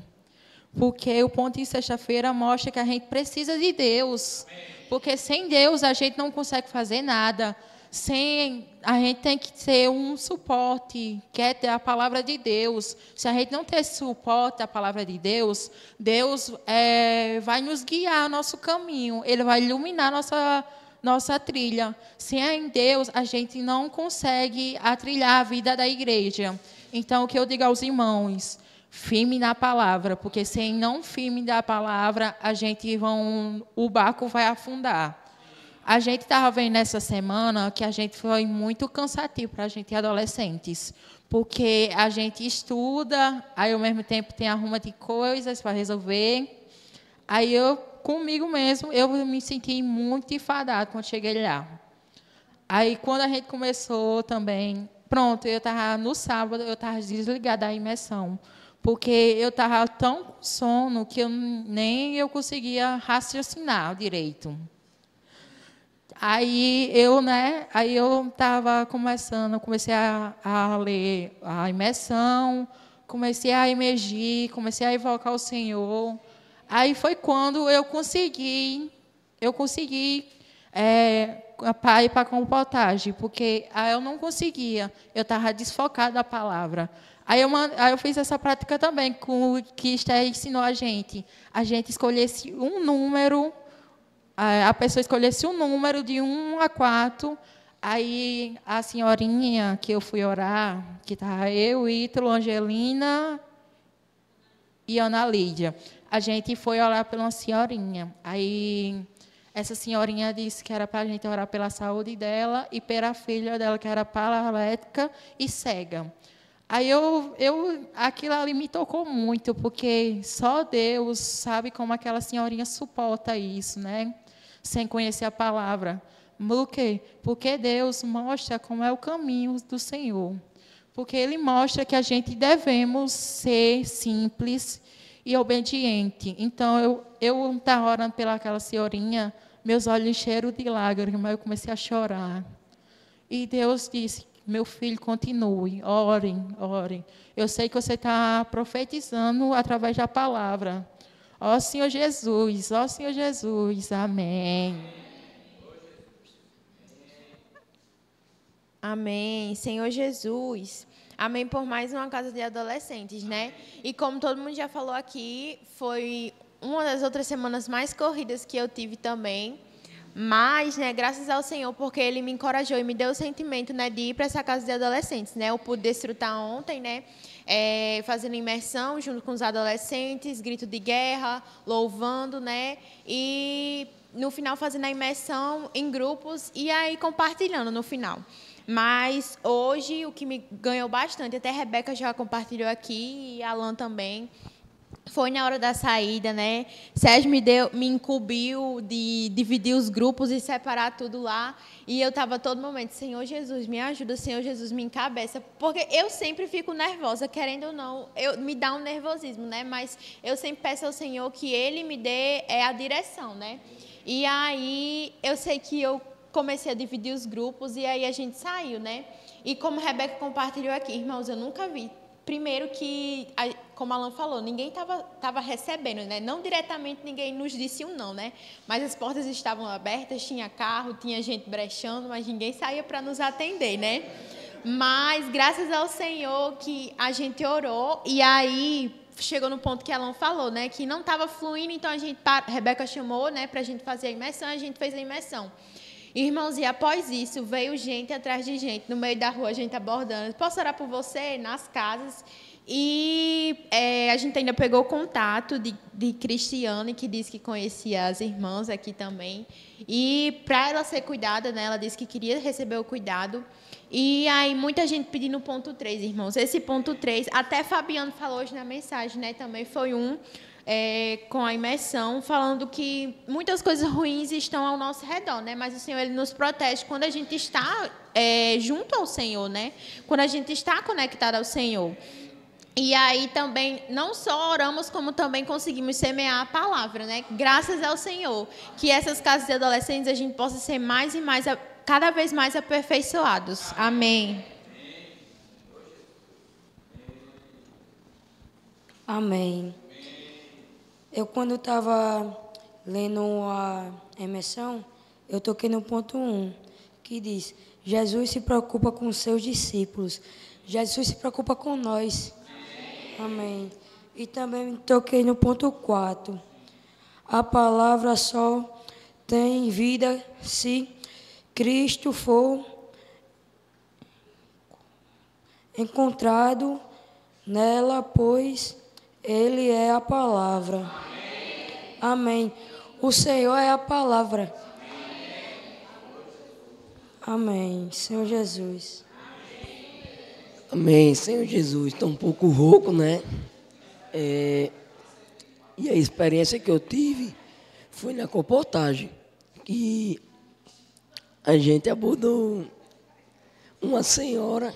[SPEAKER 7] Porque o ponto de sexta-feira mostra que a gente precisa de Deus. Porque sem Deus a gente não consegue fazer nada. A gente tem que ter um suporte, que é ter a palavra de Deus. Se a gente não ter suporte da palavra de Deus, Deus vai nos guiar nosso caminho. Ele vai iluminar nossa trilha. Sem Deus, a gente não consegue trilhar a vida da igreja. Então, o que eu digo aos irmãos, firme na palavra, porque sem não firme da palavra, o barco vai afundar. A gente estava vendo nessa semana que a gente foi muito cansativo para a gente adolescentes, porque a gente estuda, aí ao mesmo tempo tem arruma de coisas para resolver. Aí comigo mesmo, eu me senti muito enfadado quando cheguei lá. Aí quando a gente começou também, pronto, no sábado eu estava desligada da imersão, porque eu estava tão com sono que nem eu conseguia raciocinar direito. Aí eu estava comecei a ler a imersão, comecei a emergir, comecei a invocar o Senhor. Aí foi quando eu consegui ir para a comportagem, porque eu não conseguia, eu estava desfocada da palavra. Aí eu fiz essa prática também, com o que Esther ensinou a gente. A gente escolhesse um número, a pessoa escolhesse um número de 1 a 4, aí a senhorinha que eu fui orar, que estava eu, Ítalo, Angelina e Ana Lídia, a gente foi orar pela uma senhorinha. Aí essa senhorinha disse que era para a gente orar pela saúde dela e pela filha dela, que era paralítica e cega. Aí aquilo ali me tocou muito, porque só Deus sabe como aquela senhorinha suporta isso, né? Sem conhecer a palavra. Por quê? Porque Deus mostra como é o caminho do Senhor. Porque Ele mostra que a gente devemos ser simples e obediente. Então, eu estava orando pelaquela senhorinha, meus olhos encheram de lágrimas, eu comecei a chorar. E Deus disse: meu filho, continue, orem. Eu sei que você está profetizando através da palavra. Ó Senhor Jesus, amém.
[SPEAKER 8] Amém. Senhor Jesus. Amém por mais uma casa de adolescentes, né? E como todo mundo já falou aqui, foi uma das outras semanas mais corridas que eu tive também. Mas, né, graças ao Senhor, porque Ele me encorajou e me deu o sentimento, né, de ir para essa casa de adolescentes, né? Eu pude desfrutar ontem, né, fazendo imersão junto com os adolescentes, grito de guerra, louvando, né? E no final fazendo a imersão em grupos e aí compartilhando no final. Mas hoje o que me ganhou bastante, até a Rebeca já compartilhou aqui e a Alan também, foi na hora da saída, né? Sérgio me incumbiu de dividir os grupos e separar tudo lá. E eu estava todo momento, Senhor Jesus, me ajuda, Senhor Jesus, me encabeça. Porque eu sempre fico nervosa, querendo ou não, me dá um nervosismo, né? Mas eu sempre peço ao Senhor que Ele me dê a direção, né? E aí eu sei que eu comecei a dividir os grupos e aí a gente saiu, né? E como a Rebeca compartilhou aqui, irmãos, eu nunca vi. Primeiro que, como a Alan falou, ninguém estava recebendo, né? Não diretamente ninguém nos disse um não, né? Mas as portas estavam abertas, tinha carro, tinha gente brechando, mas ninguém saía para nos atender, né? Mas graças ao Senhor que a gente orou e aí chegou no ponto que a Alan falou, né? Que não estava fluindo, então a Rebeca chamou, né? Para a gente fazer a imersão, a gente fez a imersão. Irmãos, e após isso, veio gente atrás de gente, no meio da rua, a gente abordando. Posso orar por você? Nas casas. E a gente ainda pegou contato de Cristiane, que disse que conhecia as irmãs aqui também. E para ela ser cuidada, né, ela disse que queria receber o cuidado. E aí, muita gente pedindo o ponto 3, irmãos. Esse ponto 3, até Fabiano falou hoje na mensagem, né, também foi com a imersão, falando que muitas coisas ruins estão ao nosso redor, né? Mas o Senhor, Ele nos protege quando a gente está junto ao Senhor, né? Quando a gente está conectado ao Senhor. E aí também, não só oramos, como também conseguimos semear a palavra, né? Graças ao Senhor, que essas casas de adolescentes a gente possa ser mais e mais, cada vez mais aperfeiçoados. Amém.
[SPEAKER 9] Amém. Eu, quando estava lendo a imersão, eu toquei no ponto 1, que diz, Jesus se preocupa com os seus discípulos. Jesus se preocupa com nós. Amém. E também toquei no ponto 4. A palavra só tem vida se Cristo for encontrado nela, pois Ele é a palavra. Amém. O Senhor é a palavra. Amém. Senhor Jesus.
[SPEAKER 10] Amém, Senhor Jesus. Estou um pouco rouco, né? E a experiência que eu tive foi na comportagem. Que a gente abordou uma senhora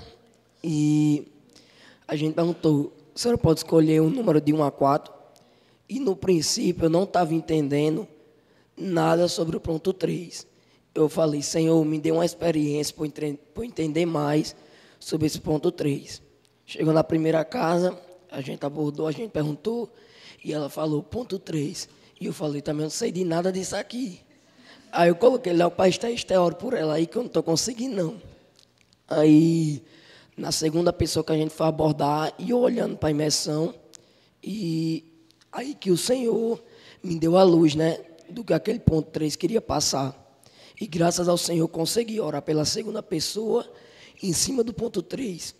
[SPEAKER 10] e a gente perguntou, a senhora pode escolher um número de 1 a 4? E no princípio eu não estava entendendo nada sobre o ponto 3. Eu falei, Senhor, me dê uma experiência para eu entender mais sobre esse ponto 3. Chegou na primeira casa, a gente abordou, a gente perguntou, e ela falou, ponto 3. E eu falei, também não sei de nada disso aqui. Aí eu coloquei lá o pastor esteoro por ela aí, que eu não estou conseguindo, não. Aí, na segunda pessoa que a gente foi abordar, e eu olhando para a imersão, e aí que o Senhor me deu a luz, né, do que aquele ponto 3 queria passar. E graças ao Senhor consegui orar pela segunda pessoa, em cima do ponto 3.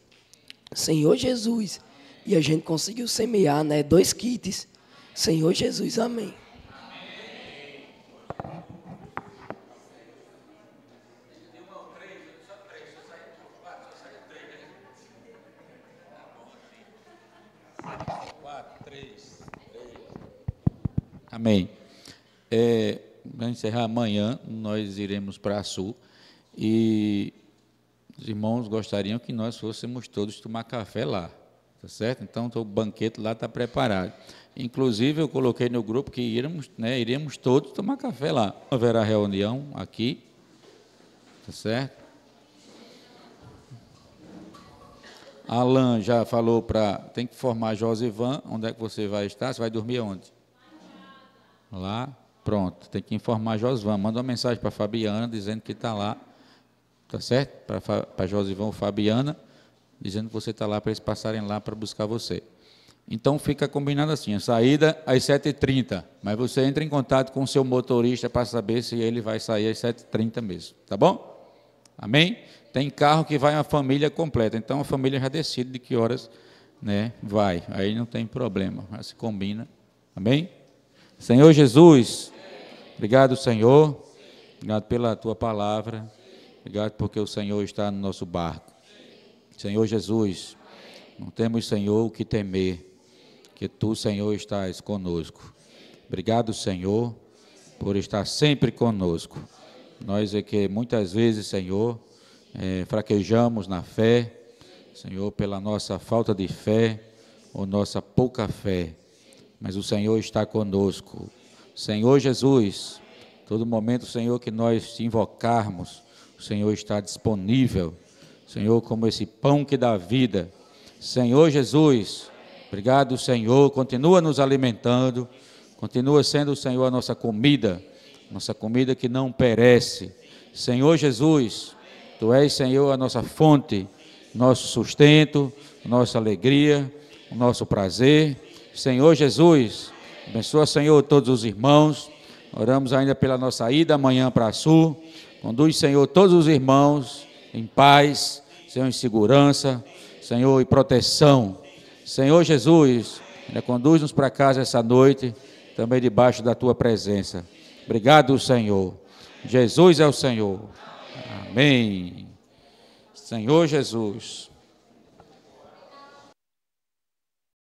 [SPEAKER 10] Senhor Jesus. E a gente conseguiu semear, né, 2 kits. Senhor Jesus, amém.
[SPEAKER 3] Amém. Para encerrar, amanhã nós iremos para a Sul e os irmãos gostariam que nós fôssemos todos tomar café lá, tá certo? Então, o banquete lá está preparado. Inclusive, eu coloquei no grupo que iremos todos tomar café lá. Haverá reunião aqui, tá certo? Alan já falou tem que formar Josivan, onde é que você vai estar? Você vai dormir onde? Lá, pronto, tem que informar Josivan. Manda uma mensagem para a Fabiana dizendo que está lá tá certo? Para Josivão Fabiana, dizendo que você está lá para eles passarem lá para buscar você. Então fica combinado assim, a saída às 7h30, mas você entra em contato com o seu motorista para saber se ele vai sair às 7h30 mesmo, tá bom? Amém? Tem carro que vai uma família completa, então a família já decide de que horas, né, vai, aí não tem problema, já se combina, amém? Senhor Jesus, obrigado, Senhor, obrigado pela tua palavra, obrigado porque o Senhor está no nosso barco. Senhor Jesus, não temos, Senhor, o que temer, que tu, Senhor, estás conosco. Obrigado, Senhor, por estar sempre conosco. Nós é que muitas vezes, Senhor, fraquejamos na fé, Senhor, pela nossa falta de fé ou nossa pouca fé, mas o Senhor está conosco. Senhor Jesus, todo momento, Senhor, que nós te invocarmos, o Senhor está disponível, Senhor, como esse pão que dá vida. Senhor Jesus, obrigado, Senhor, continua nos alimentando, continua sendo, Senhor, a nossa comida que não perece. Senhor Jesus, tu és, Senhor, a nossa fonte, nosso sustento, nossa alegria, o nosso prazer. Senhor Jesus, abençoa, Senhor, todos os irmãos. Oramos ainda pela nossa ida amanhã para a Sul. Conduz, Senhor, todos os irmãos em paz, Senhor, em segurança, Senhor, em proteção. Senhor Jesus, conduz-nos para casa essa noite, também debaixo da tua presença. Obrigado, Senhor. Jesus é o Senhor. Amém. Senhor Jesus.